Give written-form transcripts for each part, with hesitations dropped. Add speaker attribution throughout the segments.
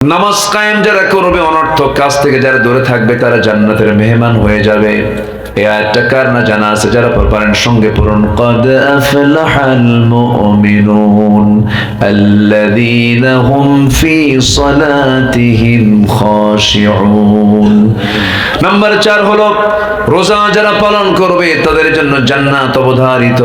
Speaker 1: নামাজ কায়েম যারা করবে, অনর্থক কাজ থেকে যারা দূরে থাকবে, তারা জান্নাতের মেহমান হয়ে যাবে। এই আয়াতটা কার না জানা আছে? যারা পারেন সঙ্গে পড়ুন, قد أفلح المؤمنون الذين هم في صلاتهم خاشعون। নাম্বার 4 হলো রোজা যারা পালন করবে তাদের জন্য জান্নাত অবধারিত।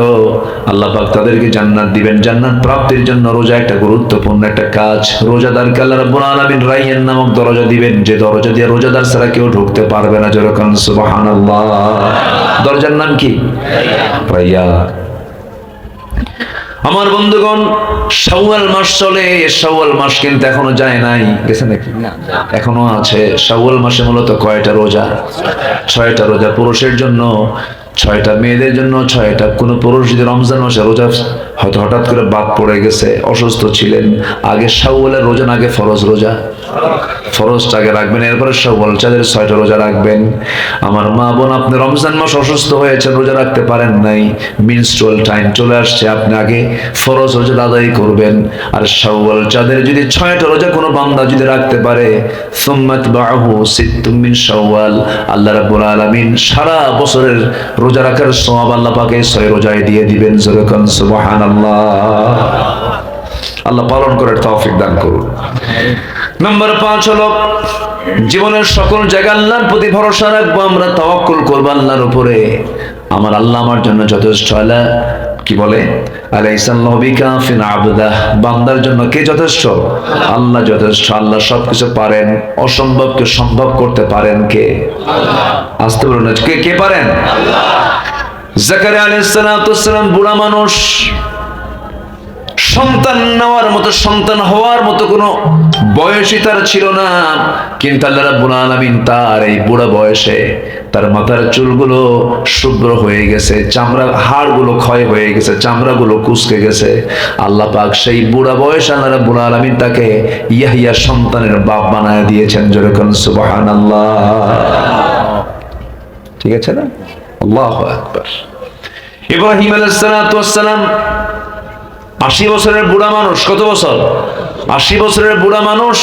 Speaker 1: আল্লাহ পাক তাদেরকে জান্নাত দিবেন। জান্নাত প্রাপ্তির জন্য রোজা একটা গুরুত্বপূর্ণ একটা কাজ। রোজাদারকে আল্লাহ রাব্বুল আলামিন রায়্যান নামক দরজা দিবেন, যে দরজা দিয়ে রোজাদার ছাড়া কেউ ঢুকতে পারবে না। যেরকম সুবহানাল্লাহ। দরজার নাম কি? রায়্যান। আমার বন্ধুগণ, শাওয়াল মাস চলে। শাওয়াল মাস কিন্তু এখনো যায় নাই, গেছে নাকি? এখনো আছে। শাওয়াল মাসে মূলত কয়টা রোজা? 6টা রোজা পুরুষের জন্য, 6টা মেয়েদের জন্য, 6টা। কোন পুরুষ যদি রমজান মাসে রোজা হয়তো হঠাৎ করে বাদ পড়ে গেছে, অসুস্থ ছিলেন, আগে শাওয়ালের রোজা, আগে ফরজ রোজা, ফরজটা আগে রাখবেন, এরপরে শাওয়াল চাঁদের 6টা রোজা রাখবেন। আমার মা বোন, আপনি রমজান মাস অসুস্থ হয়েছেন, রোজা রাখতে পারেন নাই, মিনস্ট্রুয়াল টাইম চলে আসছে, আপনি আগে ফরজ রোজা আদায় করবেন। আর শাওয়াল চাঁদের যদি 6টা রোজা কোনো বান্দা যদি রাখতে পারে, সুম্মাত বাহু সিত্তুম মিন শাওয়াল, আল্লাহ রাব্বুল আলামিন সারা বছরের রোজা রাখার সওয়াব আল্লাহ পাকে 6 রোজায় দিয়ে দিবেন। যেরকম সুবহানাল্লাহ। আল্লাহ পালন করার তৌফিক দান করুন। নাম্বার 5 হলো জীবনের সকল জায়গায় আল্লাহর প্রতি ভরসা রাখবো, আমরা তাওয়াক্কুল করব আল্লাহর উপরে। আমার আল্লাহ আমার জন্য যথেষ্ট। আল্লাহ কি বলে? আলাইসাল্লাহু বিকাফিন আবদাহ, বান্দার জন্য কে যথেষ্ট? আল্লাহ যথেষ্ট। আল্লাহ সবকিছু পারেন, অসম্ভবকে সম্ভব করতে পারেন কে? আল্লাহ। আসতে বলুন, কে পারেন? আল্লাহ। জাকারিয়া আলাইহিস সালাম বুড়া মানুষ, সন্তান নেওয়ার মতো, সন্তান হওয়ার মতো কোনো বয়সই তার ছিল না, কিন্তু আল্লাহ রাব্বুল আলামিন তার এই বুড়া বয়সে তার মাথার চুলগুলো শুভ্র হয়ে গেছে, চামড়া হাড়গুলো ক্ষয় হয়ে গেছে, চামড়াগুলো কুঁচকে গেছে। আল্লাহ পাক সেই বুড়া বয়সে আল্লাহ রাব্বুল আলামিন তাকে ইয়াহইয়া সন্তানের বাপ বানায় দিয়েছেন। যেরকম সুবহানাল্লাহ। ঠিক আছে না? আল্লাহু আকবার। ইব্রাহিম আলাইহিস সালাম 80 বছরের বুড়া মানুষ। কত বছর? 80 বছরের বুড়া মানুষ,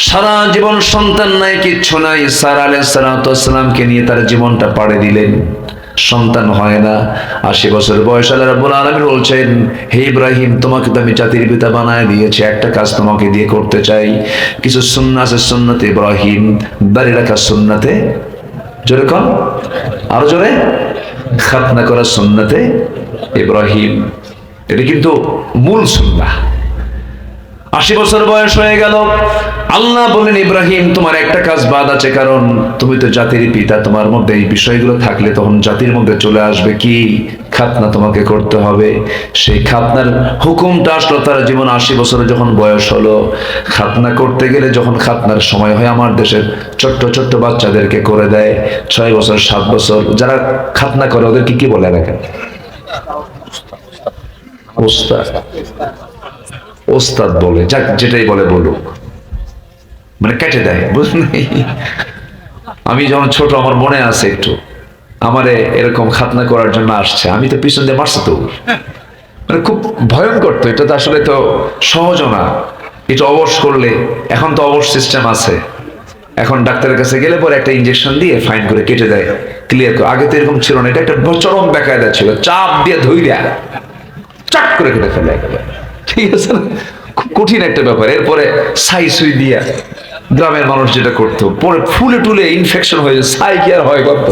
Speaker 1: সারা জীবন সন্তান নাই, কিচ্ছু নাই। সারা আলাইহিস সালামকে নিয়ে তার জীবনটা পাড়ে দিলেন, সন্তান হয় না। 80 বছর বয়স আল্লাহ রাব্বুল আলামিন বলছেন, হে ইব্রাহিম, তোমাকে তো আমি জাতির পিতা বানায় দিয়েছি, একটা কাজ তোমাকে দিয়ে করতে চাই। কিছু সুন্নাত আছে, সুন্নতে ইব্রাহিম, দাড়ি রাখা সুন্নতে, জোরে কোন, আরো জোরে, খাতনা করা সুন্নতে ইব্রাহিম। এটা কিন্তু মূল সুন্নাহ। 80 বছর বয়স হয়ে গেল, আল্লাহ বলেন, ইব্রাহিম, তোমার একটা কাজ বাদ আছে, কারণ তুমি তো জাতির পিতা, তোমার মধ্যে এই বিষয়গুলো থাকলে তখন জাতির মধ্যে চলে আসবে কি? খাতনা তোমাকে করতে হবে। সেই খাতনার হুকুমটা আসলো তার জীবন 80 বছরে যখন বয়স হলো। খাতনা করতে গেলে যখন খাতনার সময় হয়, আমার দেশের ছোট্ট ছোট্ট বাচ্চাদেরকে করে দেয় 6 বছর 7 বছর, যারা খাতনা করে ওদেরকে কি বলে রাখেন? ওস্তাদ বলে, যাক যেটাই বলে বলুক, মানে কেটে দেয়, বুঝলেন? আমি যখন ছোট, আমার মনে আছে একটু, আমারে এরকম খাতনা করার জন্য আসছে, আমি তো পিছন দিয়ে মারছি তো, মানে খুব ভয়ঙ্কর। তো এটা তো আসলে তো সহজ না, এটা অবশ করলে, এখন তো অবশ সিস্টেম আছে, এখন ডাক্তারের কাছে গেলে পরে একটা ইনজেকশন দিয়ে ফাইন করে কেটে দেয়, ক্লিয়ার করে। আগে তো এরকম ছিল না, এটা একটা চরম বেকায়দা ছিল, চাপ দিয়ে ধইরা চাক করে কেটে ফেলে একেবারে। ঠিক আছে না? খুব কঠিন একটা ব্যাপার। এরপরে ছাই সুই দিয়া গ্রামের মানুষ যেটা করতো, পরে ফুলে টুলে ইনফেকশন হয়ে যায়, ছাই কি আর হয় কত,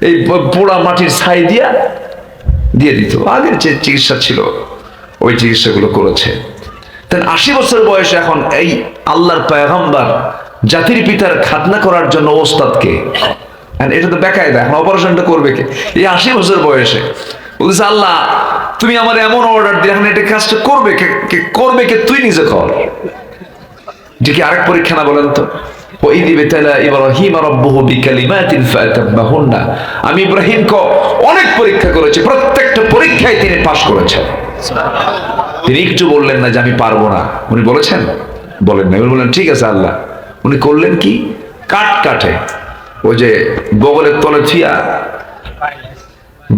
Speaker 1: এই পোড়া মাটির ছাই দিয়ে দিত। আগের যে চিকিৎসা ছিল ওই চিকিৎসাগুলো করেছে। তাই 80 বছর বয়সে এখন এই আল্লাহর পয়গম্বর জাতির পিতার খাতনা করার জন্য ওস্তাদকে, এটা তো বেকায়দা, এখন অপারেশনটা করবে কে? এই 80 বছর বয়সে বলছে, আল্লাহ তুমি আমার এমন অর্ডার দিয়ে এখন এটা কাজটা করবে কে? তুই নিজে কর। যে কি আরেক পরীক্ষা না? বলেন তো। আমি ইব্রাহিমকে অনেক পরীক্ষা করেছি, প্রত্যেকটা পরীক্ষায় তিনি পাশ করেছেন। তিনি একটু বললেন না যে আমি পারবো না, উনি বলেছেন? বলেন না। উনি বললেন, ঠিক আছে আল্লাহ। উনি করলেন কি? কাঠে ওই যে বগলের তলে থিয়া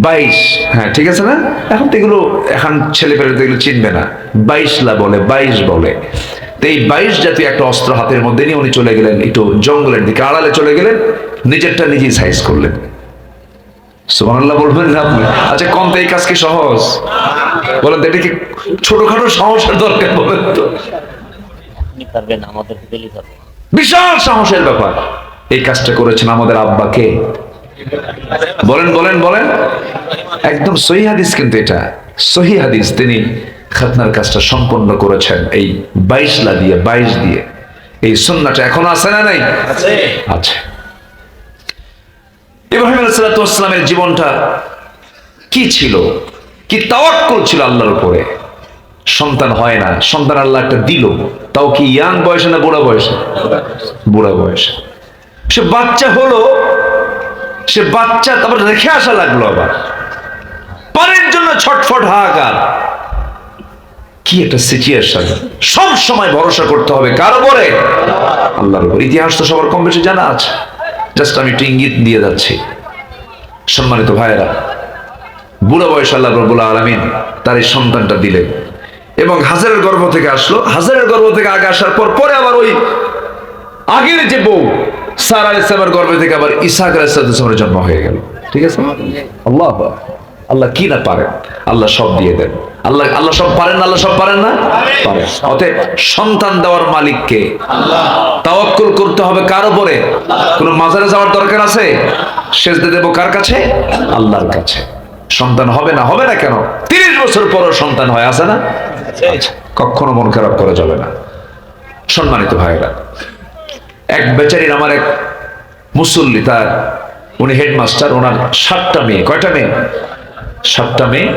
Speaker 1: 22, হ্যাঁ ঠিক আছে না? এখন তো এগুলো এখন ছেলে পেলে এগুলো চিনবে না, 22 বলে, 22 বলে। তো এই 22 জাতীয় একটা অস্ত্র হাতের মধ্যে নিয়ে উনি চলে গেলেন একটু জঙ্গলের দিকে, আড়ালে চলে গেলেন, নিজেরটা নিজেই সাইজ করলেন। সুবহানাল্লাহ বলবেন না আপনি? আচ্ছা কম তো এই কাজ কি সহজ? বলেন তো, এটা কি ছোটখাটো সাহসের দরকার? বলেন তো, বিশাল সাহসের ব্যাপার। এই কাজটা করেছেন আমাদের আব্বাকে। বলেন বলেন বলেন, একদম সহিহ হাদিস, কিন্তু এটা সহিহ হাদিস। তিনি খাতনার কাজটা সম্পন্ন করেছেন এই 22 দিয়ে। এই সুন্নাহটা এখনো আছে না নাই? আছে। ইব্রাহিম আলাইহিস সালামের জীবনটা কি ছিল? কি তাওয়াক্কুল ছিল আল্লাহর উপরে। সন্তান হয় না, সন্তান আল্লাহ একটা দিল, তাও কি ইয়াং বয়সে না বুড়া বয়সে? বুড়া বয়সে। সে বাচ্চা হলো, সে বাচ্চা তারপর রেখে আসা লাগলো, আবার পানির জন্য ছটফট হাহাকার। কি একটা সিচুয়েশন। সব সময় ভরসা করতে হবে কার উপরে? আল্লাহর উপর। ইতিহাস তো সবার কম বেশি জানা আছে, জাস্ট আমি একটু ইঙ্গিত দিয়ে যাচ্ছি। সম্মানিত ভাইয়েরা, বুড়া বয়স আল্লাহ রাব্বুল আলামিন তার এই সন্তানটা দিলেন, এবং হাজারের গর্ভ থেকে আসলো। হাজারের গর্ভ থেকে আগে আসার পরে আবার ওই আগের যে বউ সারা আলাইহিস সালামের গর্ভ থেকে আবার ইসহাক আলাইহিস সালামের জন্ম হয়ে গেল। ঠিক আছে? আল্লাহ কি না পারেন? আল্লাহ সব দিয়ে দেন। আল্লাহ সব পারেন, আল্লাহ সব পারেন না? পারেন। অতএব সন্তান দেওয়ার মালিককে তাওয়াক্কুল করতে হবে কার উপরে? কোন মাজারে যাওয়ার দরকার আছে? সেজদা দেব কার কাছে? আল্লাহর কাছে। সন্তান হবে না, হবে না কেন? 30 বছর পরও সন্তান হয়, আছে না? কখনো মন খারাপ করা যাবে না। সম্মানিত ভাইরা, এক বেচারির, আমার এক মুসল্লি, তার উনি হেডমাস্টার, ওনার 7টা মেয়ে। কয়টা মেয়ে? 7টা মেয়ে।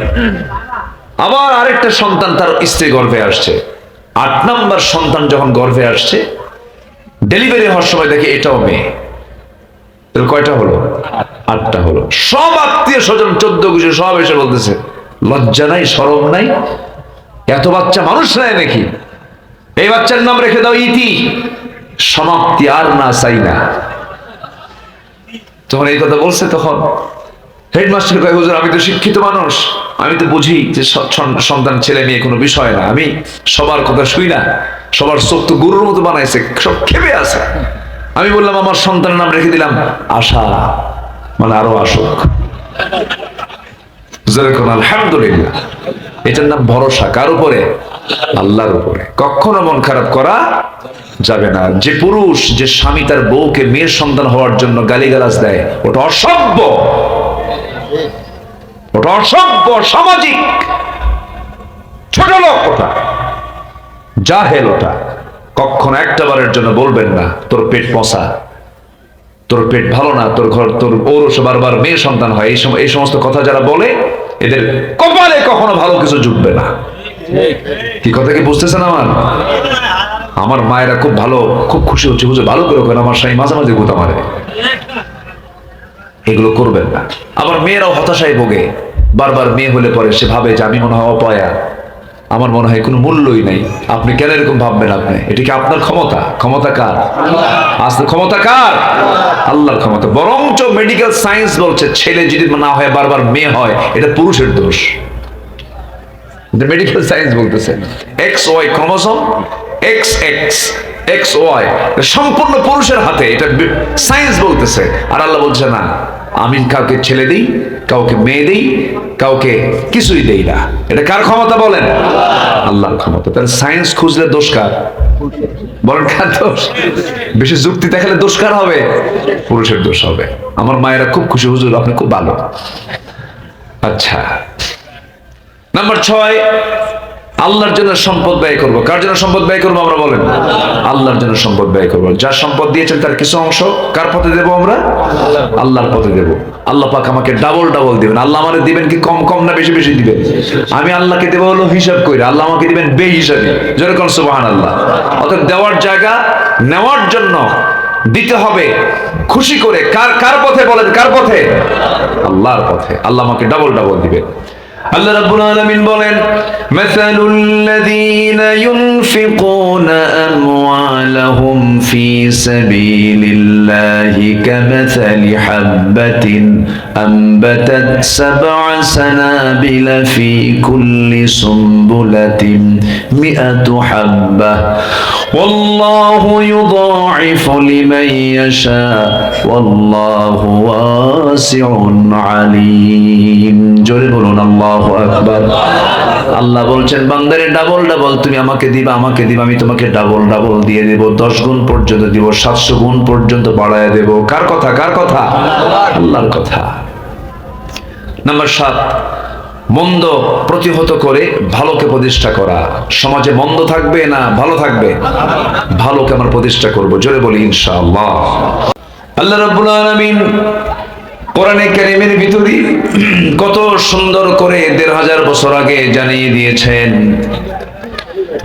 Speaker 1: আবার আরেকটা সন্তান তার স্ত্রী গর্ভে আসছে। 8 নম্বর সন্তান যখন গর্ভে আসছে, ডেলিভারি হওয়ার সময় দেখে এটাও মেয়ে। তাহলে কয়টা হলো? 8টা হলো। সব আত্মীয় স্বজন 14 গুছি সব এসে বলতেছে, লজ্জা নাই, শরম নাই, এত বাচ্চা মানুষ নাই নাকি? এই বাচ্চার নাম রেখে দাও ইতি, সমাপ্তি, আর না চাই না। যখন এই কথা বলছে, তখন হেডমাস্টার কয়, হুজুর আমি তো শিক্ষিত মানুষ, আমি তো বুঝি যে সন্তান ছেলে মেয়ে কোনো বিষয় না, আমি সবার কথা শুই না, সবার চোখ তো গরুর মতো বানাইছে, সব খেপে আছে। আমি বললাম আমার সন্তানের নাম রেখে দিলাম আশা, মানে আরো আসুক। আলহামদুলিল্লাহ। এটার নাম ভরসা। কার উপরে? আল্লাহর উপরে। কখনো মন খারাপ করা যাবে না। যে পুরুষ, যে স্বামী তার বউকে মেয়ের সন্তান হওয়ার জন্য গালিগালাজ দেয়, ওটা অসভ্য, ওটা অসভ্য, সামাজিক ছোট লোক, ওটা জাহেল। ওটা কখনো একটা বারের জন্য বলবেন না তোর পেট পচা, তোর পেট ভালো না, তোর ঘর, তোর ঔরসে বারবার মেয়ে সন্তান হয়। এই সমস্ত কথা যারা বলে, এদের কপালে কখনো ভালো কিছু জুটবে না। কি কথা কি বুঝতেছেন? আমার মায়েরা খুব ভালো, খুব খুশি হচ্ছে, বুঝে ভালো করে কেন, আমার স্বামী মাঝে মাঝে গোতা মারে। এগুলো করবেন না। আবার মেয়েরাও হতাশায় ভোগে। বারবার মেয়ে হলে পরে সে ভাবে যে আমি মনে হয় অপয়া, আমার মনে হয় কোনো মূল্যই নাই। আপনি কেন এরকম ভাববেন? আপনি, এটা কি আপনার ক্ষমতা? ক্ষমতা কার? আসলে ক্ষমতা কার? আল্লাহর ক্ষমতা। বরঞ্চ মেডিকেল সায়েন্স বলছে, ছেলে যদি না হয় বারবার মেয়ে হয়, এটা পুরুষের দোষ। মেডিকেল সায়েন্স বলতেছে XY ক্রোমোসোম, XX XY সম্পূর্ণ পুরুষের হাতে, এটা সায়েন্স বলতেছে। আর আল্লাহ বলছে না, আমি কাউকে ছেলে দিই, কাউকে মেয়ে দিই, কাউকে কিছুই দেই না। এটা কার ক্ষমতা বলেন? আল্লাহর ক্ষমতা। তাহলে সায়েন্স খুঁজলে দোষ কার? বলেন কার দোষ? বেশি যুক্তি দেখালে দোষ কার হবে? পুরুষের দোষ হবে। আমার মায়েরা খুব খুশি, হুজুর আপনি খুব ভালো। আচ্ছা, নাম্বার 6, আল্লাহর জন্য সম্পদ ব্যয় করবো। কার জন্য সম্পদ ব্যয় করবো আমরা? বলেন আল্লাহর জন্য সম্পদ ব্যয় করবো। যার সম্পদ দিয়েছেন তার কিছু অংশ কার পথে দেবো আমরা? আল্লাহর পথে দেবো। আল্লাহ পাক আমাকে ডাবল ডাবল দিবেন। আল্লাহ আমাদের দিবেন কি কম কম না বেশি বেশি দিবেন? আমি আল্লাহকে দেবো হলো হিসাব করে, আল্লাহ আমাকে দিবেন বেহিসাবি। যেরকম সুবহানাল্লাহ। অর্থাৎ দেওয়ার জায়গা, নেওয়ার জন্য দিতে হবে খুশি করে। কার পথে বলেন? কার পথে? আল্লাহর পথে। আল্লাহ আমাকে ডাবল ডাবল দিবেন। আল্লাহ রাব্বুল আলামিন বলেন, মাসালুল লাযীনা ইউনফিকুনা আমওয়ালাহুম ফি সাবিলিল্লাহি কামাসালি হাববাতিন আনবাতাত সাবআ সানাবিলা ফি কুল্লি সুমবুলাতিন মিআতু হাব্বাহ ওয়াল্লাহু ইউযাইফু লিমান ইয়াশা ওয়াল্লাহু ওয়াসিউন আলীম। জোরে বলুন আল্লাহু আকবার। আল্লাহ বলছেন, বান্দারে ডাবল ডাবল তুমি আমাকে দিবা, আমি তোমাকে ডাবল ডাবল দিয়ে দেব, 10 গুণ পর্যন্ত দিব, 700 গুণ পর্যন্ত বাড়ায় দেব। কার কথা? আল্লাহর কথা। নাম্বার 7, মন্দ প্রতিহত করে ভালোকে প্রতিষ্ঠা করা। সমাজে মন্দ থাকবে না ভালো থাকবে? ভালোকে আমরা প্রতিষ্ঠা করব। জোরে বলি ইনশাআল্লাহ। আল্লাহ রাব্বুল আলামিন কোরআনে কারীমের ভিতরে কত সুন্দর করে 1500 বছর আগে জানিয়ে দিয়েছেন,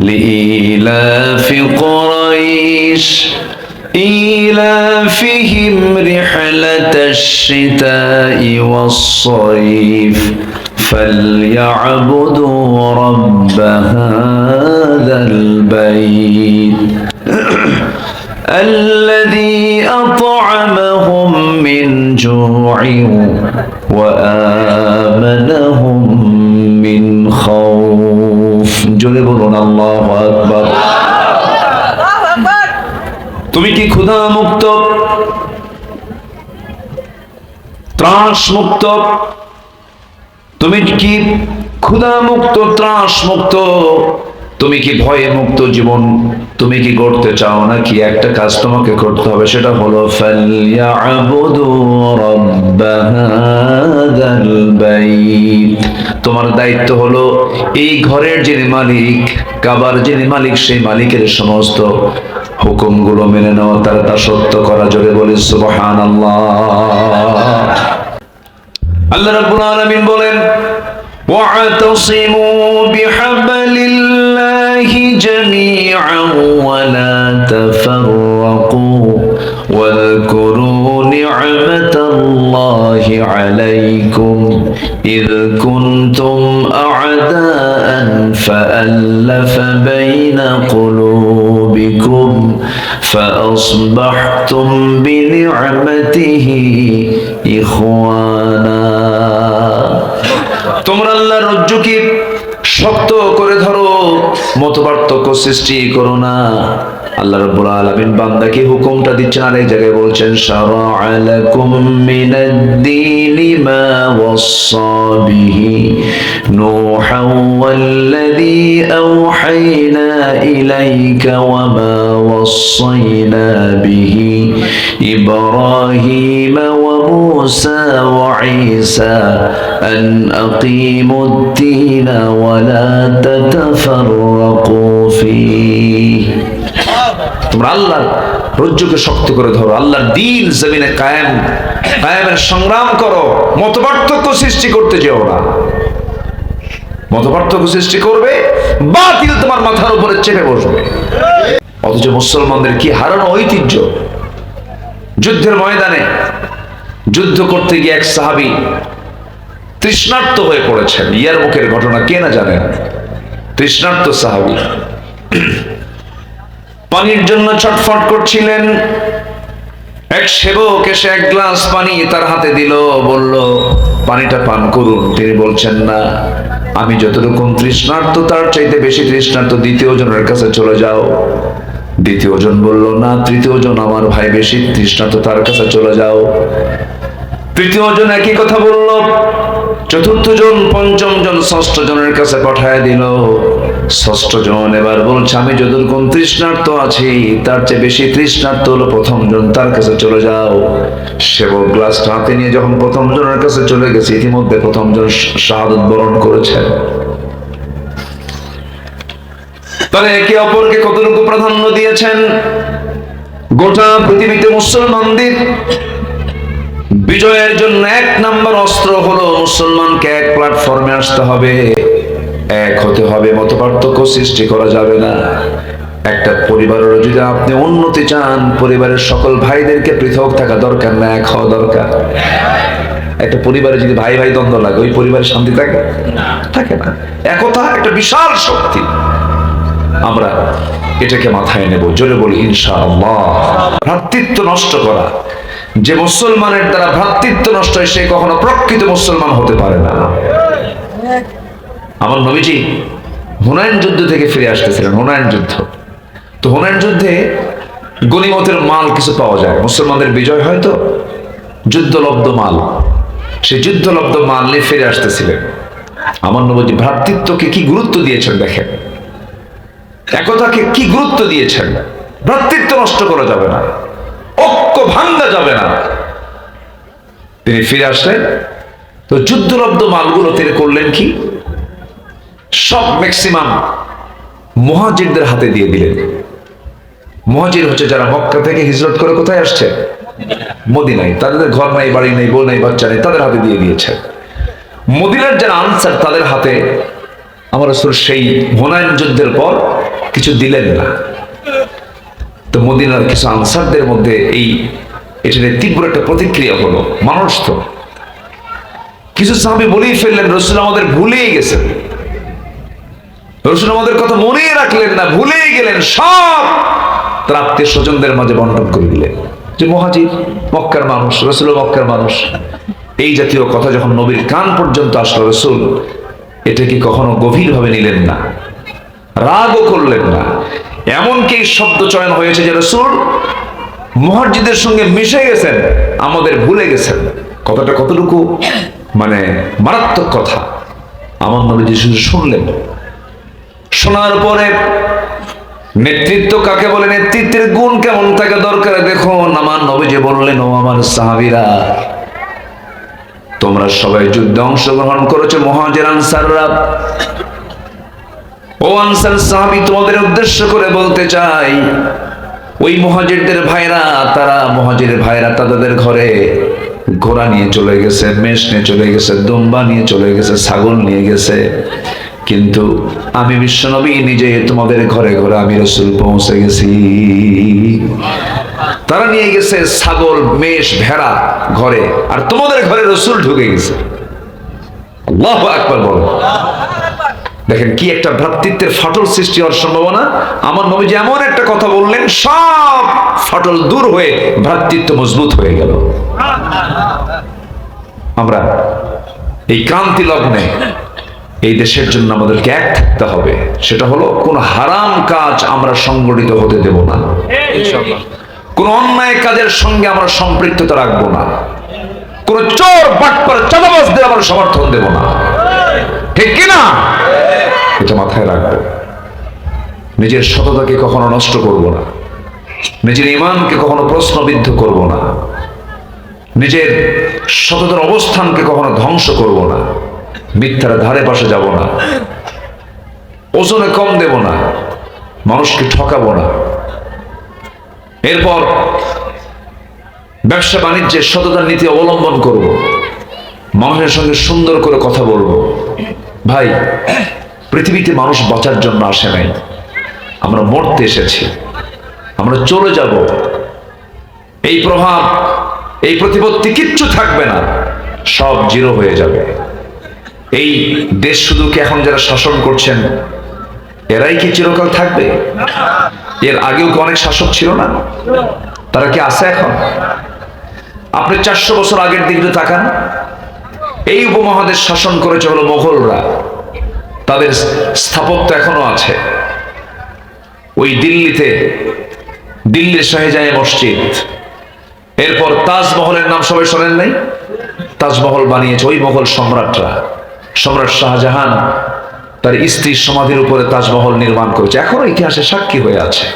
Speaker 1: লিইলাফি কুরাইশ ইলাফিহিম রিহলাতাশ শিতাই ওয়াস-সাইফ ফালইয়াবুদু রাব্ব হাযাল বাইত الذي أطعمهم من جوع وآمنهم من خوف। জোরে বলুন আল্লাহু আকবার। তুমি কি ক্ষুধা মুক্ত, ত্রাস মুক্ত? তুমি কি ক্ষুধা মুক্ত, ত্রাস মুক্ত? তুমি কি ভয়ে মুক্ত জীবন তুমি কি করতে চাও? নাকি একটা কাজ তোমাকে করতে হবে, সেটা হলো ফালইয়াবুদু রাব্ব হাযাল বাইত। তোমার দায়িত্ব হলো এই ঘরের যিনি মালিক, কাবার যিনি মালিক, সেই মালিকের সমস্ত হুকুমগুলো মেনে নেওয়া, তার দাসত্ব করা। জোরে বলি সুবহানাল্লাহ। আল্লাহ রাব্বুল আলামিন বলেন, ওয়া'তাসিমু বিহাবলিল্লাহি জামিআন ওয়া লা তাফাররাকু ওয়াযকুরু নি'মাতাল্লাহি আলাইকুম ইয কুনতুম আ'দাআন ফাআল্লাফা বাইনা কুলুবিকুম ফাআসবাহতুম বিনি'মাতিহি ইখওয়ানা। তোমরা আল্লাহর রজ্জুকে শক্ত করে ধরো, মতপার্থক্য সৃষ্টি করো না। আল্লাহ রাব্বুল আলামিন বান্দাকে হুকুমটা দিচ্ছেন, আর এই জায়গায় বলছেন, শারা'a লাকুম মিনাদ-দীনি মা ওয়াসসা বিহি নূহান ওয়াল্লাযী আওহাইনা ইলাইকা ওয়া মা ওয়াসসাইনা বিহি ইব্রাহীমা ওয়া মূসা ওয়া ঈসা আন আকিমুদ-দীনা ওয়া লা তাতাফাররাকু ফীহি। তোমরা আল্লাহর রজ্জুকে শক্ত করে ধরো, আল্লাহর দ্বীন জমিনে কায়েমের সংগ্রাম করো, মতপার্থক্য সৃষ্টি করতে যেও না। মতপার্থক্য সৃষ্টি করবে, বাতিল তোমার মাথার উপরে চেপে বসবে। অথচ মুসলমানদের কি হারানো ঐতিহ্য। যুদ্ধের ময়দানে যুদ্ধ করতে গিয়ে এক সাহাবী তৃষ্ণার্ত হয়ে পড়েছেন। ইয়ারমুকের ঘটনা কে না জানেন? তৃষ্ণার্ত সাহাবী পানির জন্য ছটফট করছিলেন। এক সেবক এসে 1 গ্লাস পানি তার হাতে দিল, বলল, পানিটা পান করুন। তিনি বলছেন, না, আমি যতরকম তৃষ্ণার্ত তার চাইতে বেশি তৃষ্ণার্ত, দ্বিতীয় জনের কাছে চলে যাও। দ্বিতীয় জন বলল, না, তৃতীয় জন আমার ভাই বেশি তৃষ্ণার্ত, তার কাছে চলে যাও। তৃতীয় জন একই কথা বলল। চতুর্থ জন, পঞ্চম জন, ষষ্ঠ জনের কাছে পাঠায় দিল। ষষ্ঠ জন এবার বলছে, আমি যতক্ষণ তৃষ্ণার্ত আছি তার চেয়ে বেশি তৃষ্ণার্ত হলো প্রথম জন, তার কাছে চলে যাও। সেবক গ্লাসটা হাতে নিয়ে যখন প্রথম জনের কাছে চলে গেছে, ইতিমধ্যে প্রথম জন শাহাদাত বরণ করেছেন। তাহলে একে অপরকে কতটুকু প্রাধান্য দিয়েছেন। গোটা পৃথিবীতে মুসলমানদের বিজয়ের জন্য 1 নম্বর অস্ত্র হলো মুসলমানকে এক প্ল্যাটফর্মে আসতে হবে, এক হতে হবে, মতপার্থক্য সৃষ্টি করা যাবে না। একটা পরিবারের যদি আপনি উন্নতি চান, পরিবারের সকল ভাইদেরকে পৃথক থাকা দরকার না, এক হওয়া দরকার। একটা পরিবারে যদি ভাই ভাই দ্বন্দ্ব লাগে, ওই পরিবারে শান্তি থাকে থাকে না। একতা একটা বিশাল শক্তি। আমরা এটাকে মাথায় নেব, জোরে বলি ইনশাআল্লাহ। ভ্রাতৃত্ব নষ্ট করা, যে মুসলমানের দ্বারা ভ্রাতৃত্ব নষ্ট হয়, সে কখনো প্রকৃত মুসলমান হতে পারে না। আমার নবীজি হুনাইন যুদ্ধ থেকে ফিরে আসতেছিলেন, হুনাইন যুদ্ধ। তো হুনাইন যুদ্ধে গনিমতের মাল কিছু পাওয়া যায়, মুসলমানদের বিজয় হয় তো, যুদ্ধলব্ধ মাল, সেই যুদ্ধলব্ধ মাল নিয়ে ফিরে আসতেছিলেন। আমার নবীজি ভ্রাতৃত্বকে কি গুরুত্ব দিয়েছেন দেখেন, একতাকে কি গুরুত্ব দিয়েছেন। ভ্রাতৃত্ব নষ্ট করা যাবে না, ঐক্য ভাঙ্গা যাবে না। তিনি ফিরে আসলেন, তো যুদ্ধলব্ধ মালগুলো তিনি করলেন কি, সব ম্যাক্সিমাম মুহাজিরদের হাতে দিয়ে দিলেন। মুহাজির হচ্ছে যারা মক্কা থেকে হিজরত করে কোথায় আসছে, মদিনায়, তাদের ঘর নাই, বাড়ি নেই, বউ নাই, বাচ্চা নেই, তাদের হাতে দিয়ে দিয়েছে। মদিনার যারা আনসার, তাদের হাতে আমার রাসূল সেই হুনাইন যুদ্ধের পর কিছু দিলেন না। তো মদিনার কিছু আনসারদের মধ্যে এটার তীব্র একটা প্রতিক্রিয়া হলো। মানুষ তো কিছু সাহাবী বলেই ফেললেন, রাসূল আমাদের ভুলেই গেছেন, রাসূল আমাদের কথা মনেই রাখলেন না, ভুলেই গেলেন, সব তার আত্মীয় স্বজনদের মাঝে বন্টন করে দিলেন। যে মুহাজির মক্কার মানুষ, রাসূল মক্কার মানুষ। এই জাতীয় কথা যখন নবীর কান পর্যন্ত আসলো, রাসূল এটা কি কখনো গভীরভাবে নিলেন না, রাগও করলেন না। এমনকি শব্দ চয়ন হয়েছে যে রাসূল মুহাজিরদের সঙ্গে মিশে গেছেন, আমাদের ভুলে গেছেন। কথাটা কতটুকু মানে মারাত্মক কথা। আমার নবীজি শুধু শুনলেন, শোনার পরে নেতৃত্ব কাকে বলে, নেতৃত্বের গুণ কেমন থাকে দরকার দেখুন। আমার নবীজি বললেন, ও আমার সাহাবীরা, তোমরা সবাই যুদ্ধে অংশগ্রহণ করেছো, মুহাজির আনসাররা। ও আনসার সাহাবী, তোমাদের উদ্দেশ্য করে বলতে চাই, ওই মুহাজিরদের ভাইরা, তারা মুহাজিরের ভাইরা তাদের ঘরে ঘোড়া নিয়ে চলে গেছে, মেষ নিয়ে চলে গেছে, দুম্বা নিয়ে চলে গেছে, ছাগল নিয়ে গেছে, কিন্তু আমি বিশ্বনবী নিজে তোমাদের ঘরে ঘরে আমি রাসূল পৌঁছে গেছি। তারা নিয়ে গেছে ছাগল, মেষ, ভেড়া ঘরে, আর তোমাদের ঘরে রাসূল ঢুকে গেছে। আল্লাহু আকবার বলো। দেখেন কি একটা ভ্রাতৃত্বের ফাটল সৃষ্টি হওয়ার সম্ভাবনা। আমার নবীজি এমন একটা কথা বললেন, সব ফাটল দূর হয়ে ভ্রাতৃত্ব মজবুত হয়ে গেল। আমরা এই ক্রান্তি লগ্নে এই দেশের জন্য আমাদেরকে এক থাকতে হবে। সেটা হলো কোন হারাম কাজ আমরা সংগঠিত হতে দেব না, কোন অন্যায় কাজের সঙ্গে আমরা সম্পৃক্ততা রাখবো না, কোন চোর বাটপার চাঁদাবাজদের আমরা সমর্থন দেব না, ঠিক কিনা? এটা মাথায় রাখবো। নিজের সততাকে কখনো নষ্ট করব না, নিজের ঈমানকে কখনো প্রশ্নবিদ্ধ করব না, নিজের সততার অবস্থানকে কখনো ধ্বংস করব না, মিথ্যার ধারে পাশে যাব না, ওজনে কম দেব না, মানুষকে ঠকাবো না। এরপর ব্যবসা বাণিজ্যে সততার নীতি অবলম্বন করব, মানুষের সঙ্গে সুন্দর করে কথা বলবো। ভাই, পৃথিবীতে মানুষ বাঁচার জন্য আসে নাই, আমরা মরতে এসেছি, আমরা চলে যাব। এই প্রভাব, এই প্রতিপত্তি কিচ্ছু থাকবে না, সব জিরো হয়ে যাবে। এই দেশ শুধু কি এখন যারা শাসন করছেন এরাই কি চিরকাল থাকবে? এর আগেও কি অনেক শাসক ছিল না? তারা কি আছে এখন? আপনি 400 বছর আগের দিকে তাকান, এই উপমহাদেশ শাসন করেছে হলো মোগলরা, তাদের স্থাপত্য এখনো আছে। ওই দিল্লিতে, দিল্লির শাহজাহান মসজিদ, এরপর তাজমহলের নাম সবাই শোনেন নাই? তাজমহল বানিয়েছে ওই মোগল সম্রাটরা। সম্রাট শাহজাহান তার স্ত্রীর সমাধির উপরে তাজমহল নির্মাণ করেছে, এখনো ইতিহাসে সাক্ষী হয়ে আছে।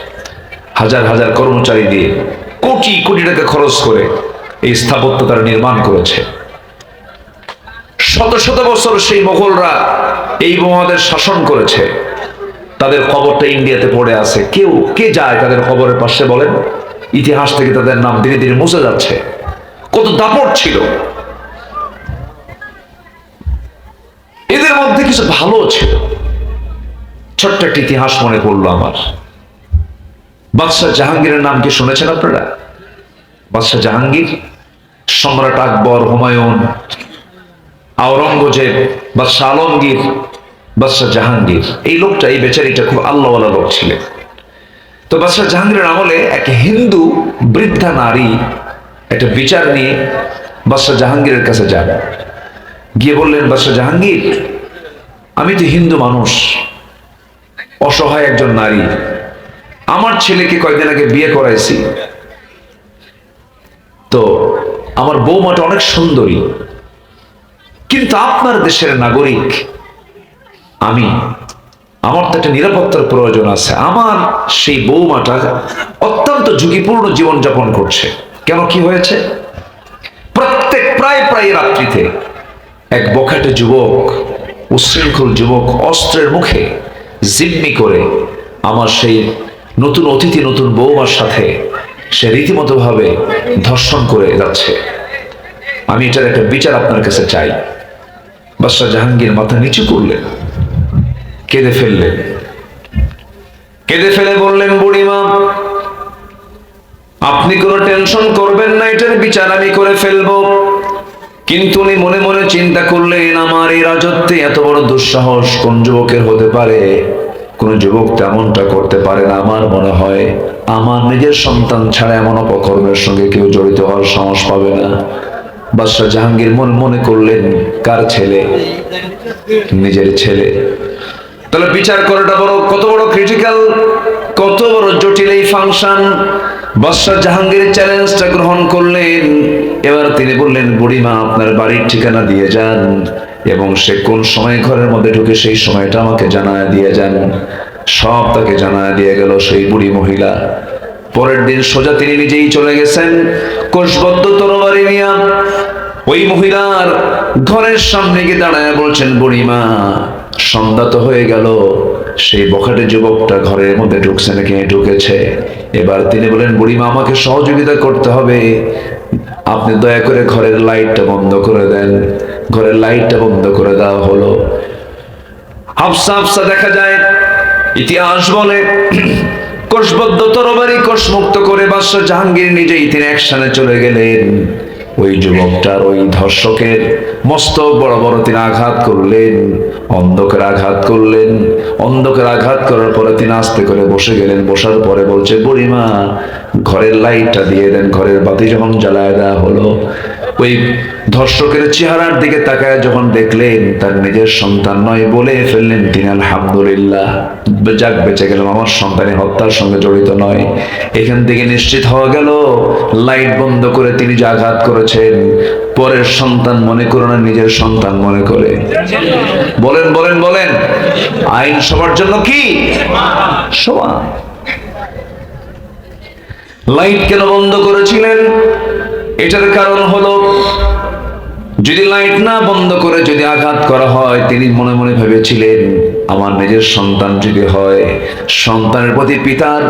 Speaker 1: হাজার হাজার কর্মচারী দিয়ে কোটি কোটি টাকা খরচ করে এই স্থাপত্য তারা নির্মাণ করেছে। শত শত বছর সেই মোগলরা এই উপমহাদেশ শাসন করেছে। তাদের কবরটা ইন্ডিয়াতে পড়ে আছে, কে যায় তাদের কবরের পাশে বলেন? ইতিহাস থেকে তাদের নাম ধীরে ধীরে মুছে যাচ্ছে। কত দাপট ছিল এদের মধ্যে, কিছু ভালো ছিল। ছোট্ট একটা ইতিহাস মনে পড়লো আমার। বাদশাহ জাহাঙ্গীরের নাম কি শুনেছেন আপনারা? বাদশাহ জাহাঙ্গীর, সম্রাট আকবর, হুমায়ুন, আওরঙ্গজেব, বাদশাহ আলমগীর, বাদশাহ জাহাঙ্গীর, এই লোকটা, এই বেচারিটা খুব আল্লাহওয়ালা লোক ছিলেন। তো বাদশাহ জাহাঙ্গীরের আমলে এক হিন্দু বৃদ্ধা নারী একটা বিচার নিয়ে বাদশাহ জাহাঙ্গীরের কাছে যান। গিয়ে বললেন, বাদশাহ জাহাঙ্গীর, আমি তো হিন্দু মানুষ, অসহায় একজন নারী, আমার ছেলেকে কয়েকদিন আগে বিয়ে করাইছি, তো আমার বৌমাটা অনেক সুন্দরী, কিন্তু আপনার দেশের নাগরিক আমি, আমার তো একটা নিরাপত্তার প্রয়োজন আছে। আমার সেই বৌমাটা অত্যন্ত ঝুঁকিপূর্ণ জীবনযাপন করছে। কেন, কি হয়েছে? প্রায় রাত্রিতে এক বখাটে যুবক, উচ্ছৃঙ্খল যুবক অস্ত্রের মুখে জিম্মি করে আমার সেই নতুন অতিথি, নতুন বৌমার সাথে সে রীতিমতো ভাবে ধর্ষণ করে যাচ্ছে। আমি এটার একটা বিচার আপনার কাছে চাই। বাদশাহ জাহাঙ্গীর মাথা নিচু করলেন, কেঁদে ফেললেন। কেঁদে ফেলে বললেন, বুড়িমা, আপনি কোনো টেনশন করবেন না, এটার বিচার আমি করে ফেলবো। কিন্তু উনি মনে মনে চিন্তা করলেন, আমার এই রাজত্বে এত বড় দুঃসাহস কোন যুবকের হতে পারে? কোন যুবক তেমনটা করতে পারে না। আমার মনে হয় আমার নিজের সন্তান ছাড়া এমন অপকর্মের সঙ্গে কেউ জড়িত হওয়ার সাহস পাবে না। বাদশাহ জাহাঙ্গীর মনে করলেন, কার ছেলে? নিজের ছেলে। তাহলে বিচার করাটা কত বড় ক্রিটিক্যাল, কত বড় জটিল এই ফাংশন। বাদশাহ জাহাঙ্গীর চ্যালেঞ্জটা গ্রহণ করলেন। এবার তিনি বললেন, বুড়িমা, আপনার বাড়ির ঠিকানা দিয়ে যান এবং সে কোন সময় ঘরের মধ্যে ঢুকে সেই সময়টা আমাকে জানায় দিয়ে যান। সব তাকে জানায় দিয়ে গেল সেই বুড়ি মহিলা। পরের দিন সোজা তিনি নিজেই চলে গেছেন কোষবদ্ধ তরবারি নিয়ে ওই মহিলার ঘরের সামনে গিয়ে দাঁড়ায় বলছেন, বুড়িমা, সন্ধ্যা তো হয়ে গেল, সেই বখাটে যুবকটা ঘরের মধ্যে ঢুকছে নাকি? ঢুকেছে। এবার তিনি বলেন, বুড়িমা, আমাকে সহযোগিতা করতে হবে, আপনি দয়া করে ঘরের লাইটটা বন্ধ করে দেন। ঘরের লাইটটা বন্ধ করে দেওয়া হলো। হাফসা হাফসা দেখা যায়, ইতিহাস বলে, কোষবদ্ধ তরবারি কোষমুক্ত করে বাদশাহ জাহাঙ্গীর নিজেই তিনি অ্যাকশনে চলে গেলেন। ওই যুবকটার, ওই ধর্ষকের মস্তক বড় বড় তিনি আঘাত করলেন, অন্ধকার আঘাত করলেন। অন্ধকার আঘাত করার পরে তিনি আস্তে করে বসে গেলেন। বসার পরে বলছে, বুড়িমা, ঘরের লাইটটা দিয়ে দেন। ঘরের বাতি যখন জ্বালায় দেওয়া হলো, ওই ধর্ষকের চেহারার দিকে তাকায় যখন দেখলেন তার নিজের সন্তান নয়, বলে ফেললেন তিনি, আলহামদুলিল্লাহ, যাক বেঁচে গেলাম, আমার সন্তানে হত্যার সঙ্গে জড়িত নয়। এখান থেকে নিশ্চিত হওয়া গেল লাইট বন্ধ করে তিনি যে আঘাত করেছেন, পরের সন্তান মনে করে না, নিজের সন্তান মনে করে। বলেন বলেন বলেন, আইন সবার জন্য কি সমান? লাইট কেন বন্ধ করেছিলেন? এটার কারণ হলো, যদি লাইট না বন্ধ করে যদি আঘাত করা হয়, তিনি মনে মনে ভেবেছিলেন, আমার নিজের সন্তান যদি হয়, সন্তানের প্রতি পিতার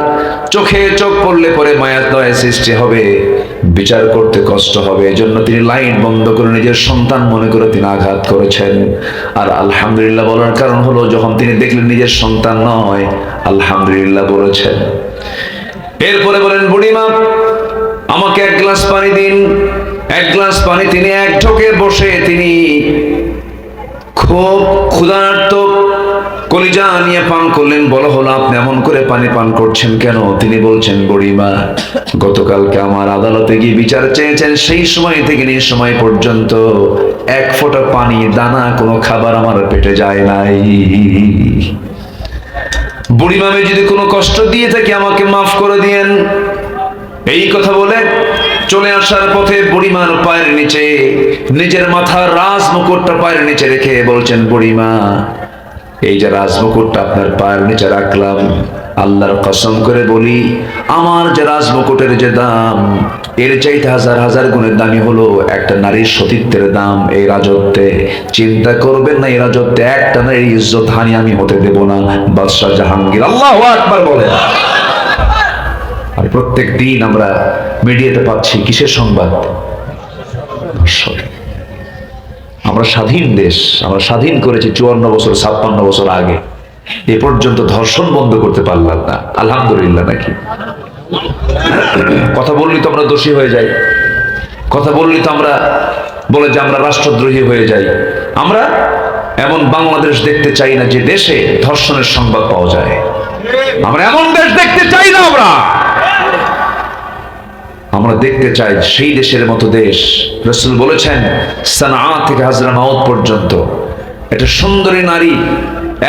Speaker 1: চোখে চোখ পড়লে পরে মায়া দয়া সৃষ্টি হবে, বিচার করতে কষ্ট হবে। এজন্য তিনি লাইট বন্ধ করে নিজের সন্তান মনে করে তিনি আঘাত করেছেন। আর আলহামদুলিল্লাহ বলার কারণ হলো, যখন তিনি দেখলেন নিজের সন্তান নয়, আলহামদুলিল্লাহ বলেছেন। এরপরে বলেন, বুড়িমা, আমাকে এক গ্লাস পানি দিন। এক গ্লাস পানি তিনি এক ঢোকে বসে তিনি খুব ক্ষুধার্ত কলিজা নিয়ে পান করলেন। বলা হলো, আপনি এমন করে পানি পান করছেন কেন? তিনি বলছেন, বুড়িমা, গতকালকে আমার আদালতে গিয়ে বিচার চেয়েছেন, সেই সময় থেকে এই সময় পর্যন্ত এক ফোঁটা পানি, দানা, কোনো খাবার আমার পেটে যায় নাই। বুড়িমা, আমি যদি কোনো কষ্ট দিয়ে থাকি আমাকে মাফ করে দিয়েন। এই কথা বলে চলে আসার পথে বুড়িমার পায়ের নিচে নিজের মাথার রাজ মুকুটটা পায়ের নিচে রেখে বলছেন, বুড়িমা, এই যে রাজ মুকুটটা আপনার পায়ের নিচে রাখলাম, আল্লাহর কসম করে বলি, আমার যে রাজ মুকুটের যে দাম, এর চাইতে হাজার হাজার গুণের দামি হলো একটা নারীর সতীত্বের দাম এই রাজত্বে। চিন্তা করবেন না, এই রাজত্বে একটা নারীর ইজ্জত হানি আমি হতে দেব না। বাদশাহ জাহাঙ্গীর। আল্লাহু আকবার বলেন। আর প্রত্যেক দিন আমরা মিডিয়াতে পাচ্ছি কিসের সংবাদ? আমরা স্বাধীন দেশ, আমরা স্বাধীন করেছি 54 বছর 56 বছর আগে, এ পর্যন্ত ধর্ষণ বন্ধ করতে পারলাম না। আলহামদুলিল্লাহ নাকি? কথা বললি তো আমরা দোষী হয়ে যাই, কথা বললি তো আমরা বলে যে আমরা রাষ্ট্রদ্রোহী হয়ে যাই। আমরা এমন বাংলাদেশ দেখতে চাই না যে দেশে ধর্ষণের সংবাদ পাওয়া যায়। আমরা এমন দেশ দেখতে চাই না। আমরা দেখতে চাই সেই দেশের মতো দেশ। রাসূল বলেছেন সানআ থেকে হাজরামাউত পর্যন্ত একটা সুন্দরী নারী,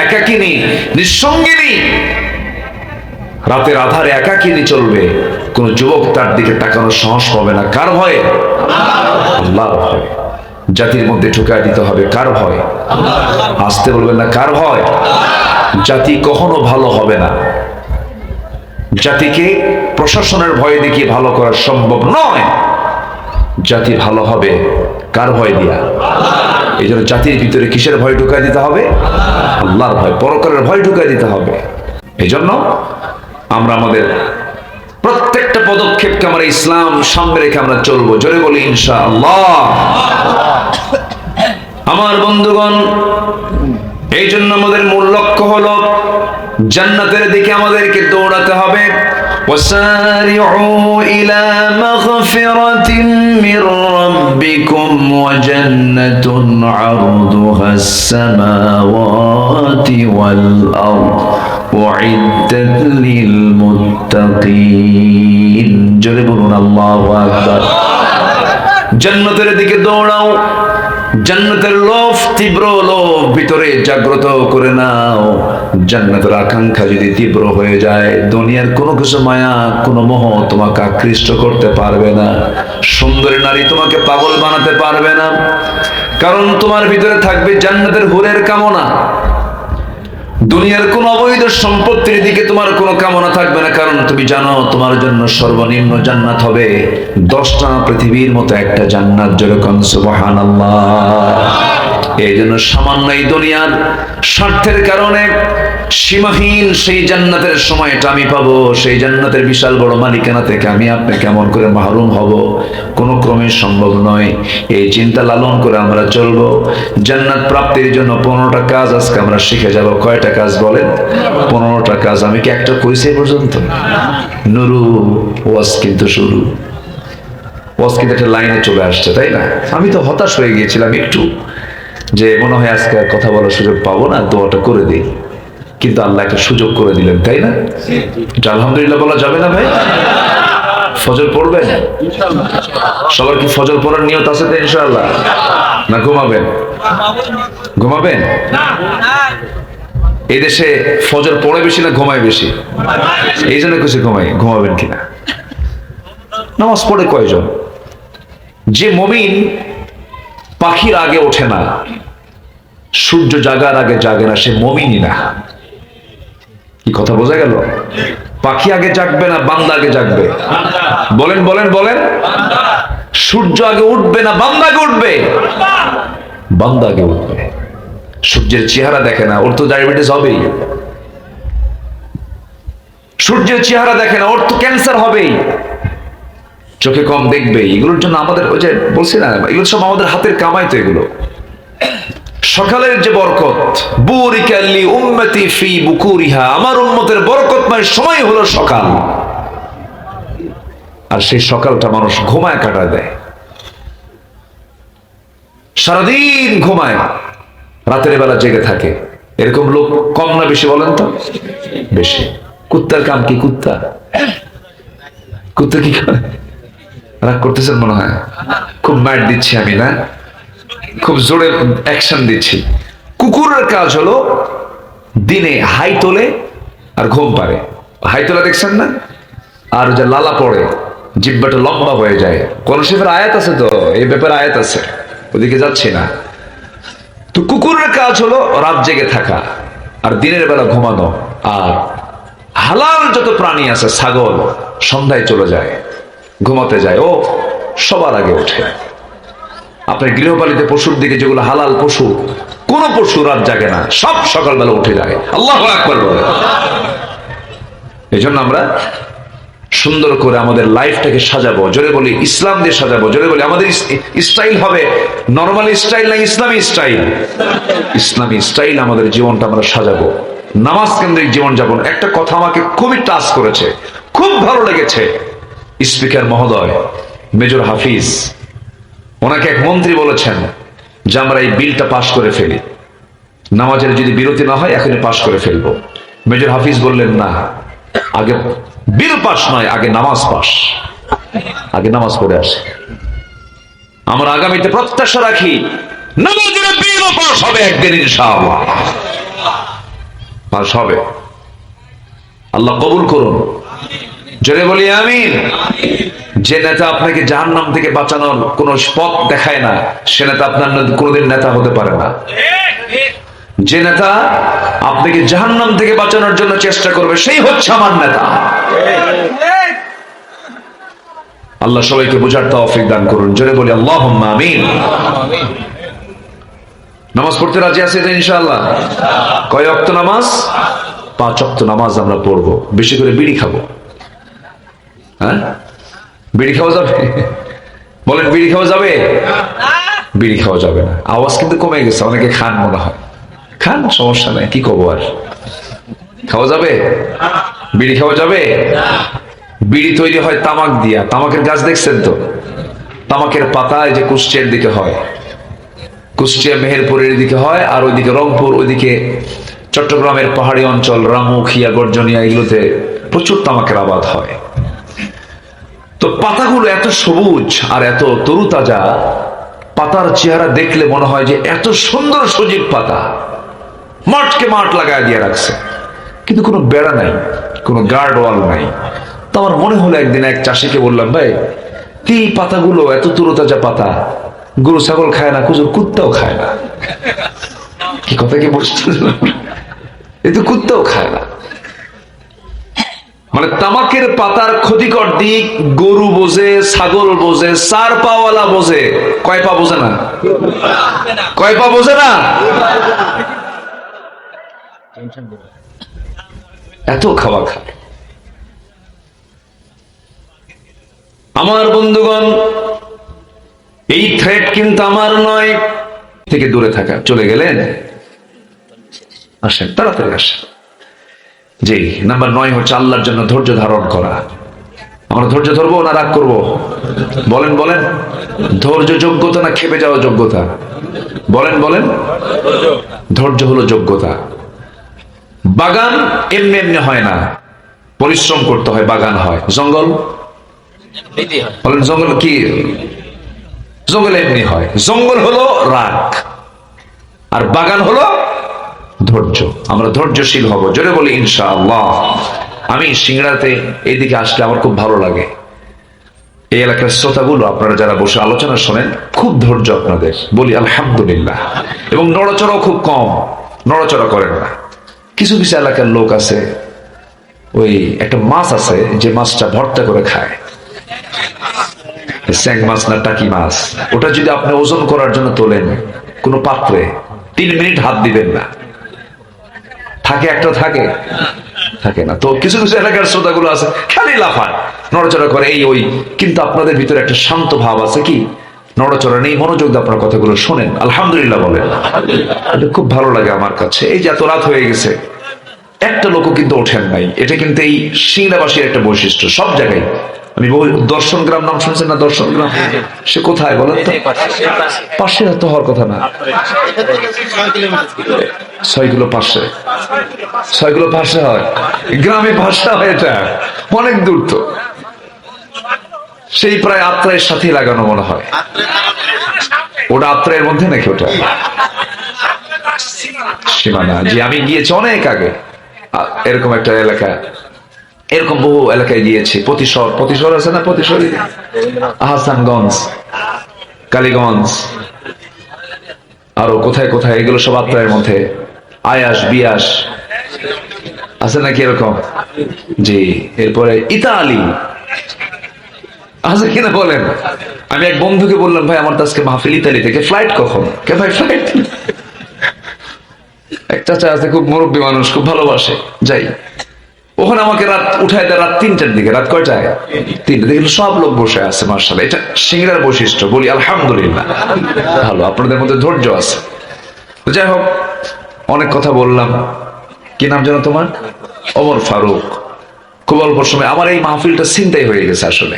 Speaker 1: একাকিনী, নিঃসঙ্গিনী, রাতের আধারে একাকিনী চলবে, কোন যুবক তার দিকে তাকানোর সাহস পাবে না। কার ভয়ে? আল্লাহর ভয়ে। জাতির মধ্যে ঢুকায় দিতে হবে কার ভয়? আসতে বলবেন না, কার ভয়? জাতি কখনো ভালো হবে না। জাতিকে প্রশাসনের ভয় দেখিয়ে ভালো করা সম্ভব নয়। জাতি ভালো হবে কার ভয় দিয়া? এই জন্য জাতির ভিতরে কিসের ভয় ঢুকায় দিতে হবে? আল্লাহর ভয়, পরকালের ভয় ঢুকায় দিতে হবে। এই জন্য আমরা আমাদের প্রত্যেকটা পদক্ষেপকে আমরা ইসলাম সামনে রেখে আমরা চলবো। জোরে বলি ইনশাআল্লাহ। আমার বন্ধুগণ, এই জন্য আমাদের মূল লক্ষ্য হলো জান্নাতের দিকে আমাদেরকে দৌড়াতে হবে। وسارعوا إلى مغفرة من ربكم وجنة عرضها السماوات والأرض أعدت للمتقين জোরে বলুন আল্লাহু আকবার। জান্নাতের দিকে দৌড়াও, জান্নাতের লোভ, তীব্র লোভ ভিতরে জাগ্রত করে নাও। জান্নাতের আকাঙ্ক্ষা যদি তীব্র হয়ে যায়, দুনিয়ার কোনো কিছু মায়া, কোনো মোহ তোমাকে আকৃষ্ট করতে পারবে না। সুন্দরী নারী তোমাকে পাগল বানাতে পারবে না, কারণ তোমার ভিতরে থাকবে জান্নাতের হুরের কামনা। দুনিয়ার কোন অবৈধ সম্পত্তির দিকে তোমার কোনো কামনা থাকবে না, কারণ তুমি জানো তোমার জন্য সর্বনিম্ন জান্নাত হবে 10টা পৃথিবীর মতো একটা জান্নাত। যেরকম সুবহানাল্লাহ। এই জন্য সামান্য এই দুনিয়ার স্বার্থের কারণে সীমাহীন সেই জান্নাতের সময়টা আমি পাবো, সেই জান্নাতের বিশাল বড় মালিকানা থেকে আমি আপনি কেমন করে মাহরুম হব? কোনো ক্রমে সম্ভব নয়। এই চিন্তা লালন করে আমরা চলবো। জান্নাত প্রাপ্তির জন্য 15টা কাজ আজকে আমরা শিখে যাব। কয়টা কাজ বলেন? 15টা কাজ। আমি কি একটা কইছি পর্যন্ত? নুরু ওয়াজ কিন্তু শুরু, ওয়াজ কিন্তু একটা লাইনে চলে আসছে, তাই না? আমি তো হতাশ হয়ে গিয়েছিলাম একটু, যে মনে হয় আজকে কথা বলার সুযোগ পাবো না, দোয়াটা করে দিই। কিন্তু আল্লাহ একটা সুযোগ করে দিলেন, তাই না? আলহামদুলিল্লাহ বলা যাবে না ভাই? ফজর পড়বেন? সবার কি ফজর পড়ার নিয়ত আছে তো ইনশাআল্লাহ? না ঘুমাবেন? ঘুমাবেন? এই দেশে ফজর পড়ে বেশি না ঘুমায় বেশি? এই জন্য কিছু ঘুমাবেন কিনা? নামাজ পড়ে কয়জন? যে মুমিন পাখির আগে ওঠে না, সূর্য জাগার আগে জাগে না, সে মুমিনই না। কি কথা বোঝা গেল? পাখি আগে জাগবে না, বান্দা আগে জাগবে। বলেন বলেন বলেন। সূর্য আগে উঠবে না, বান্দা আগে উঠবে। বান্দা আগে উঠবে। সূর্যের চেহারা দেখে না, ওর তো ডায়াবেটিস হবেই। সূর্যের চেহারা দেখে না, ওর তো ক্যান্সার হবেই। চোখে কম দেখবে। এগুলোর জন্য আমাদের ওই যে বলছি না, এগুলো সব আমাদের হাতের কামাই তো। এগুলো সকালের যে বরকত, বুরিকা লি উম্মতি ফি বুকুরিহা, আমার উম্মতের বরকতময় সময় হলো সকাল। আর সেই সকালটা মানুষ ঘুমায় কাটায় দেয়, সারাদিন ঘুমায়, রাতের বেলা জেগে থাকে। এরকম লোক কম না বেশি বলেন তো? বেশি। কুত্তার কাম কি? কুত্তা কি করে? রাগ করতেছেন মনে হয়? খুব মার দিচ্ছি আমি না, খুব জোরে অ্যাকশন দিচ্ছি। কুকুরের কাজ হলো দিনে হাই তোলে আর ঘুম পারে। হাই তোলা দেখছেন না? আর যে লালা পড়ে, জিব্বাটা লম্বা হয়ে যায়। কোন শিফের আয়াত আছে তো এই ব্যাপারে? আয়াত আছে, ওদিকে যাচ্ছি না। তো কুকুরের কাজ হলো রাত জেগে থাকা আর দিনের বেলা ঘুমানো। আর হালাল যত প্রাণী আছে, ছাগল সন্ধ্যায় চলে যায়, ঘুমাতে যায়, ও সবার আগে ওঠে। আপনার গৃহপালিত পশুর দিকে যেগুলো হালাল পশু, কোন পশু রাত জাগে না, সব সকালবেলা উঠে যায়। আল্লাহু আকবার বলে। এই জন্য আমরা সুন্দর করে আমাদের লাইফটাকে সাজাবো। জোরে বলি ইসলাম দিয়ে সাজাবো। জোরে বলি আমাদের স্টাইল হবে নরমাল স্টাইল না ইসলামী স্টাইল? ইসলামী স্টাইল আমাদের জীবনটা আমরা সাজাবো। নামাজ কেন্দ্রিক জীবন যাপন। একটা কথা আমাকে খুবই টাচ করেছে, খুব ভালো লেগেছে। স্পিকার মহোদয় মেজর হাফিজ, ওনাকে এক মন্ত্রী বলেছেন যে আমরা এই বিলটা পাশ করে ফেলি, নামাজের যদি বিরতি না হয় এখনই পাশ করে ফেলবো। মেজর হাফিজ বললেন না, আগে বিল পাস নয়, আগে নামাজ পাস, আগে নামাজ পড়ে আসে। আমরা আগামীতে প্রত্যাশা রাখি নামাজের বিলও পাস হবে একদিন ইনশাআল্লাহ, পাস হবে। আল্লাহ কবুল করুন, জোরে বলি আমিন। যে নেতা আপনাকে জাহান্নাম থেকে বাঁচানোর কোন পথ দেখায় না, সে নেতা আপনার কোনোদিন নেতা হতে পারে না। যে নেতা আপনাকে জাহান্নাম থেকে বাঁচানোর জন্য চেষ্টা করবে, সেই হচ্ছে আমার নেতা। আল্লাহ সবাইকে বুঝার তৌফিক দান করুন, জোরে বলি আল্লাহুম্মা আমিন। নামাজ পড়তে রাজি আছি তো ইনশাআল্লাহ? কয় ওয়াক্ত নামাজ? 5 ওয়াক্ত নামাজ আমরা পড়বো। বেশি করে বিড়ি খাবো। হ্যাঁ, বিড়ি খাওয়া যাবে? বলেন, বিড়ি খাওয়া যাবে? বিড়ি খাওয়া যাবে না। আওয়াজ কিন্তু কমে গেছে, অনেকে খান মনে হয়। খান, সমস্যা নাই, কি কব আর। খাওয়া যাবে? বিড়ি খাওয়া যাবে? বিড়ি তৈরি হয় তামাক দিয়া। তামাকের গাছ দেখছেন তো? তামাকের পাতায় যে কুষ্টিয়ার দিকে হয়, কুষ্টিয়া মেহেরপুরের দিকে হয়, আর ওইদিকে রংপুর, ওইদিকে চট্টগ্রামের পাহাড়ি অঞ্চল, রামুখিয়া, গর্জনিয়া, এগুলোতে প্রচুর তামাকের আবাদ হয়। তো পাতাগুলো এত সবুজ আর এত তরুতাজা, পাতার চেহারা দেখলে মনে হয় যে এত সুন্দর সজীব পাতা, মাঠকে মাঠ লাগায় দিয়ে রাখছে, কিন্তু কোনো বেড়া নাই, কোনো গার্ড ওয়াল নাই। তো আমার মনে হলো একদিন এক চাষিকে বললাম, ভাই এই পাতাগুলো এত তরুতাজা পাতা, গরু ছাগল খায় না, কুত্তাও খায় না। কি কথা কি বুঝতে? এ তো কুত্তাও খায় না। মানে তামাকের পাতার ক্ষতিকর দিক গরু বোঝে, ছাগল বোঝে, 4 পাওয়ালা বোঝে, কয় পা বোঝে না? কয় পা বোঝে না? এত খাওয়া খায়। আমার বন্ধুগণ, এই থ্রেট কিন্তু আমার নয়, থেকে দূরে থাকা। চলে গেলেন? আসেন, তাড়াতাড়ি আসেন। জি, নাম্বার 9 হচ্ছে আল্লাহর জন্য ধৈর্য ধারণ করা। আমরা ধৈর্য ধরবো না রাগ করবো? বলেন বলেন। ধৈর্য যোগ্যতা না খেপে যাওয়া যোগ্যতা? বলেন বলেন। ধৈর্য হলো যোগ্যতা। বাগান এমনি এমনি হয় না, পরিশ্রম করতে হয় বাগান হয়। জঙ্গল বলেন, জঙ্গল কি? জঙ্গল এমনি হয়। জঙ্গল হলো রাগ, আর বাগান হলো ধৈর্য। আমরা ধৈর্যশীল হব, জোরে বলি ইনশাআল্লাহ। আমি সিংড়াতে এইদিকে আসলে আমার খুব ভালো লাগে। এই এলাকার শ্রোতাগুলো, আপনারা যারা বসে আলোচনা শোনেন, খুব ধৈর্য আপনাদের, বলি আলহামদুলিল্লাহ। এবং নড়াচড়াও খুব কম, নড়াচড়া করেন না। কিছু কিছু এলাকার লোক আছে, ওই একটা মাছ আছে যে মাছটা ভর্তা করে খায়, স্যাং মাছ না টাকি মাছ, ওটা যদি আপনি ওজন করার জন্য তোলেন কোনো পাত্রে, 3 মিনিট হাত দিবেন না। থাকে একটা, থাকে থাকে না। তো কিছু কিছু এলাকার শ্রোতাগুলো আছে খালি লাফায়, নড়াচড়া করে, এই ওই, কিন্তু আপনাদের ভিতরে একটা শান্ত ভাব আছে, কি নড়াচড়া নেই, মনোযোগ দিয়ে আপনার কথাগুলো শোনেন, আলহামদুলিল্লাহ বলেন। এটা খুব ভালো লাগে আমার কাছে। এই যে এত রাত হয়ে গেছে, একটা লোকও কিন্তু ওঠেন নাই। এটা কিন্তু এই সিংড়াবাসীর একটা বৈশিষ্ট্য। সব জায়গায় আমি বহু দর্শন গ্রাম নাম শুনছেন না? দর্শন গ্রাম সে কোথায় বলেন তো? পাশে তো হওয়ার কথা না। 6 কিলো পাশে, 6 কিলো পাশে হয়, গ্রামে ভাষা হয়, এটা অনেক দূর। তো সেই প্রায় আত্রায়ের সাথে লাগানো মনে হয়। ওটা আত্রায়ের মধ্যে নাকি? ওটা সীমানা। যে আমি গিয়েছি অনেক আগে এরকম একটা এলাকা, এরকম বহু এলাকায় গিয়েছি। প্রতিশোর আছে না? প্রতিশোর, আহসানগঞ্জ, কালীগঞ্জ, আরো কোথায় কোথায়, এগুলো সব আত্রায়ের মধ্যে। আয়াস বিয়াস আছে নাকি এরকম? জি। এরপরে ইতালি আছে কিনা বলেন? আমি এক বন্ধুকে বললাম, ভাই আমার তো আজকে মাহফিল ইতালি থেকে, ফ্লাইট কখন? কে ভাই ফ্লাইট? এক চাচা আছে, খুব মুরব্বী মানুষ, খুব ভালোবাসে, যাই। ওখানে আমাকে রাত উঠায় দেয় রাত 3টার দিকে। রাত কয়টায়? 3টা। দেখলো সব লোক বসে আছে, মার্শাল্লাহ। এটা সিংড়ার বৈশিষ্ট্য, বলি আলহামদুলিল্লাহ। ভালো, আপনাদের মধ্যে ধৈর্য আছে। যাই হোক, অনেক কথা বললাম। কি নাম যেন তোমার? ওমর ফারুক। খুব অল্প সময় আমার এই মাহফিলটা চিন্তাই হয়ে গেছে আসলে।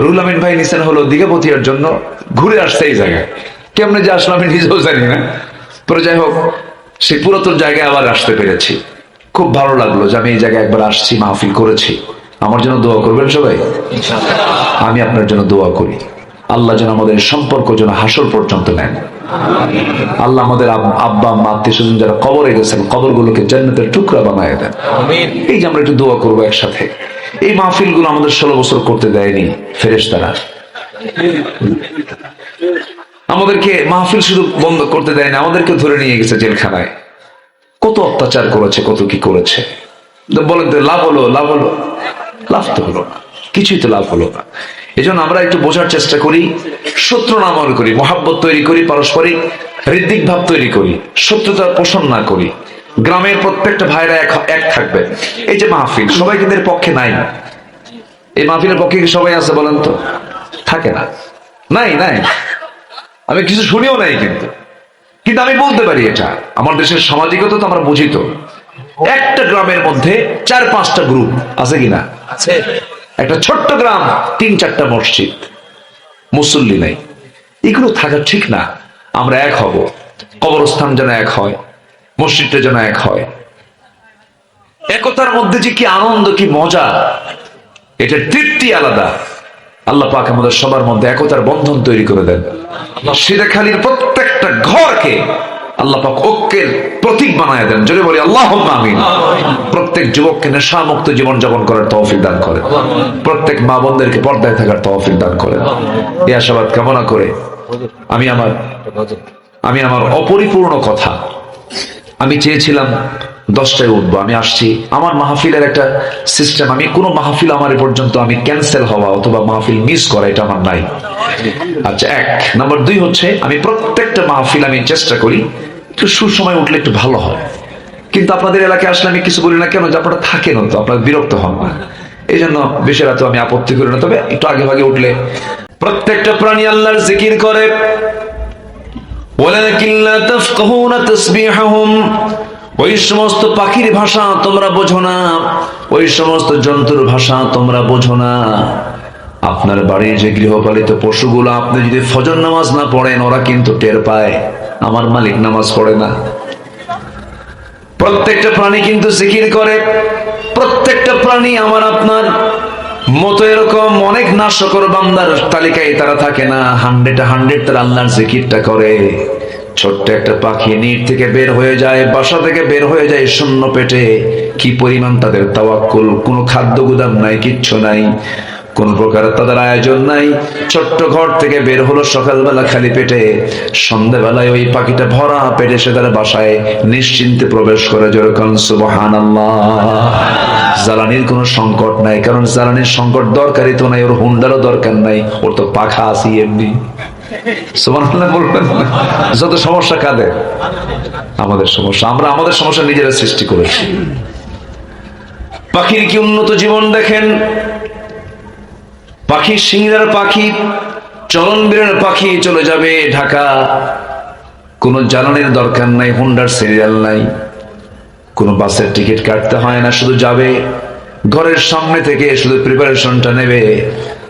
Speaker 1: রুহুল আমিন ভাই নিছেন হলো দীঘাপতিয়ার জন্য, ঘুরে আসছে এই জায়গায়, কেমনে যে আসলে আমি নিজেও জানি না। পরে যাই হোক, সেই পুরাতন জায়গায় আবার আসতে পেরেছি। খুব ভালো লাগলো যে আমি এই জায়গায় একবার আসছি, মাহফিল করেছি। আমার জন্য দোয়া করবেন সবাই। আমি আপনার জন্য দোয়া করি, আল্লাহ যেন আমাদের সম্পর্ক যেন হাসর পর্যন্ত নেন। আল্লাহ আমাদের আব্বা মা আত্মীয় স্বজন যারা কবরে গেছেন, কবরগুলোকে জান্নাতের টুকরা বানায় দেন। এই যে আমরা একটু দোয়া করবো একসাথে। এই মাহফিল গুলো আমাদের 16 বছর করতে দেয়নি ফেরেশতারা, আমাদেরকে মাহফিল শুধু বন্ধ করতে দেয় না, আমাদেরকে ধরে নিয়ে গেছে জেলখানায়। কত অত্যাচার করেছে, কত কি করেছে। বলেন তো লাভ হলো? লাভ হলো? লাভ তো হলো না, কিছুই তো লাভ হলো না। এই জন্য আমরা একটু বোঝার চেষ্টা করি, শত্রু না মনে করি, মহাব্বত তৈরি করি, পারস্পরিক হৃদ্দিক ভাব তৈরি করি, শত্রুতার পোষণ না করি। গ্রামের প্রত্যেকটা ভাইরা এক থাকবে। এই যে মাহফিল, সবাই কিন্তু এর পক্ষে নাই। এই মাহফিলের পক্ষে কি সবাই আছে বলেন তো? থাকে না, নাই নাই। আমি কিছু শুনিও নাই, কিন্তু কিন্তু আমি বলতে পারি এটা আমার দেশের সামাজিকতা তো আমরা বুঝি। তো একটা গ্রামের মধ্যে 4-5টা গ্রুপ আছে কিনা? আছে। একটা ছোট্ট গ্রাম, 3-4টা মসজিদ, মুসল্লি নাই। এগুলো থাকা ঠিক না। আমরা এক হব, কবরস্থান যেন এক হয়, মসজিদটা যেন এক হয়। একতার মধ্যে যে কি আনন্দ, কি মজা, এটার তৃপ্তি আলাদা। আল্লাহ পাক আমাদের সবার মধ্যে একতার বন্ধন তৈরি করে দেন। সিরাখালীর প্রত্যেকটা ঘরকে আল্লাহ পাক ঐক্যের প্রতীক বানায় দেন। জোরে বলি আল্লাহুম্মা আমিন। প্রত্যেক যুবককে নেশামুক্ত জীবন যাপন করার তৌফিক দান করেন। প্রত্যেক মা বোনদেরকে পর্দায় থাকার তৌফিক দান করেন। এই আশাবাদ কামনা করে আমি আমার অপরিপূর্ণ কথা, আমি চেয়েছিলাম 10টায় উঠবো, আমি আসছি। আমার মাহফিলের একটা সিস্টেম, আমি কোনো মাহফিল আমার এ পর্যন্ত আমি ক্যান্সেল হওয়া অথবা মাহফিল মিস করা এটা আমার নাই। আচ্ছা, 1 নাম্বার 2 হচ্ছে আমি প্রত্যেকটা মাহফিল আমি চেষ্টা করি একটু সুসময় উঠলে একটু ভালো হয়। কিন্তু আপনাদের এলাকায় আসলে আমি কিছু বলি না কেন, যে আপনারা থাকেন তো, আপনারা বিরক্ত হন না। এই জন্য বেশি রাতে আমি আপত্তি করি না, তবে একটু আগে ভাগে উঠলে। প্রত্যেকটা প্রাণী আল্লাহর জিকির করে। ওয়ালাকিন লা তাফকাহুনা তাসবিহাহুম, ওই সমস্ত পাখির ভাষা তোমরা বোঝো না, ওই সমস্ত জন্তুর ভাষা তোমরা বোঝো না। আপনার বাড়ির যে গৃহপালিত পশুগুলো, আপনি যদি ফজর নামাজ না পড়েন, ওরা কিন্তু টের পায় আমার মালিক নামাজ পড়ে না। প্রত্যেকটা প্রাণী কিন্তু জিকির করে। প্রত্যেকটা প্রাণী আমার আপনার মতো এরকম অনেক নাশকর বান্দার তালিকায় তারা থাকে না। 100 তারা আল্লাহর জিকিরটা করে। ছোট্ট একটা পাখি নির থেকে বের হয়ে যায়, বাসা থেকে বের হয়ে যায় শূন্য পেটে। কি পরিমাণ তাদের তাওয়াক্কুল, কোনো খাদ্য গুদাম নাই, কিচ্ছু নাই, কোন প্রকার তাদের আয়োজন নাই। ছোট্ট ঘর থেকে বের হলো সকালবেলা খালি পেটে, সন্ধ্যাবেলায় ওই পাখিটা ভরা পেটে সে তার বাসায় নিশ্চিন্তে প্রবেশ করে। যেরকম সুবহানাল্লাহ। জ্বালানির কোনো সংকট নাই, কারণ জ্বালানির সংকট দরকারই তো নাই, ওর হুন্ডারও দরকার নাই, ওর তো পাখা আছে এমনি। সুবহানাল্লাহ বলবেন। যত সমস্যা কাদের? আমাদের সমস্যা। আমরা আমাদের সমস্যা নিজেরা সৃষ্টি করেছি। পাখির কি উন্নত জীবন দেখেন। পাখি সিংড়ার পাখি, চলন বিলের পাখি চলে যাবে ঢাকা, কোনো জ্বালানির দরকার নাই, হুন্ডার সিরিয়াল নাই, কোনো বাসের টিকিট কাটতে হয় না, শুধু যাবে ঘরের সামনে থেকে, শুধু প্রিপারেশনটা নেবে,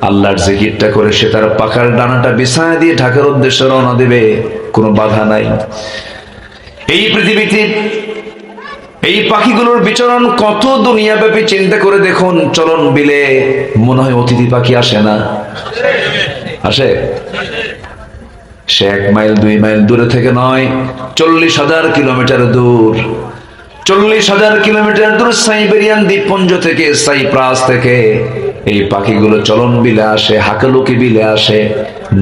Speaker 1: আল্লাহর জিকিরটা করে সে তার পাখার ডানাটা বিছায় দিয়ে ঢাকার উদ্দেশ্যে রওনা দেবে, কোনো বাধা নাই। এই পৃথিবীতে এই পাখিগুলোর বিচরণ কত দুনিয়াব্যাপী, চিন্তা করে দেখুন। চলন বিলে মনে হয় অতিথি পাখি আসে না? আসে। সে 1 মাইল 2 মাইল দূরে থেকে নয়, 40,000 কিলোমিটার দূর, 40,000 কিলোমিটার দূর সাইবেরিয়ান দ্বীপপুঞ্জ থেকে, সাইপ্রাস থেকে এই পাখিগুলো চলন বিলে আসে, হাকালুকি বিলে আসে,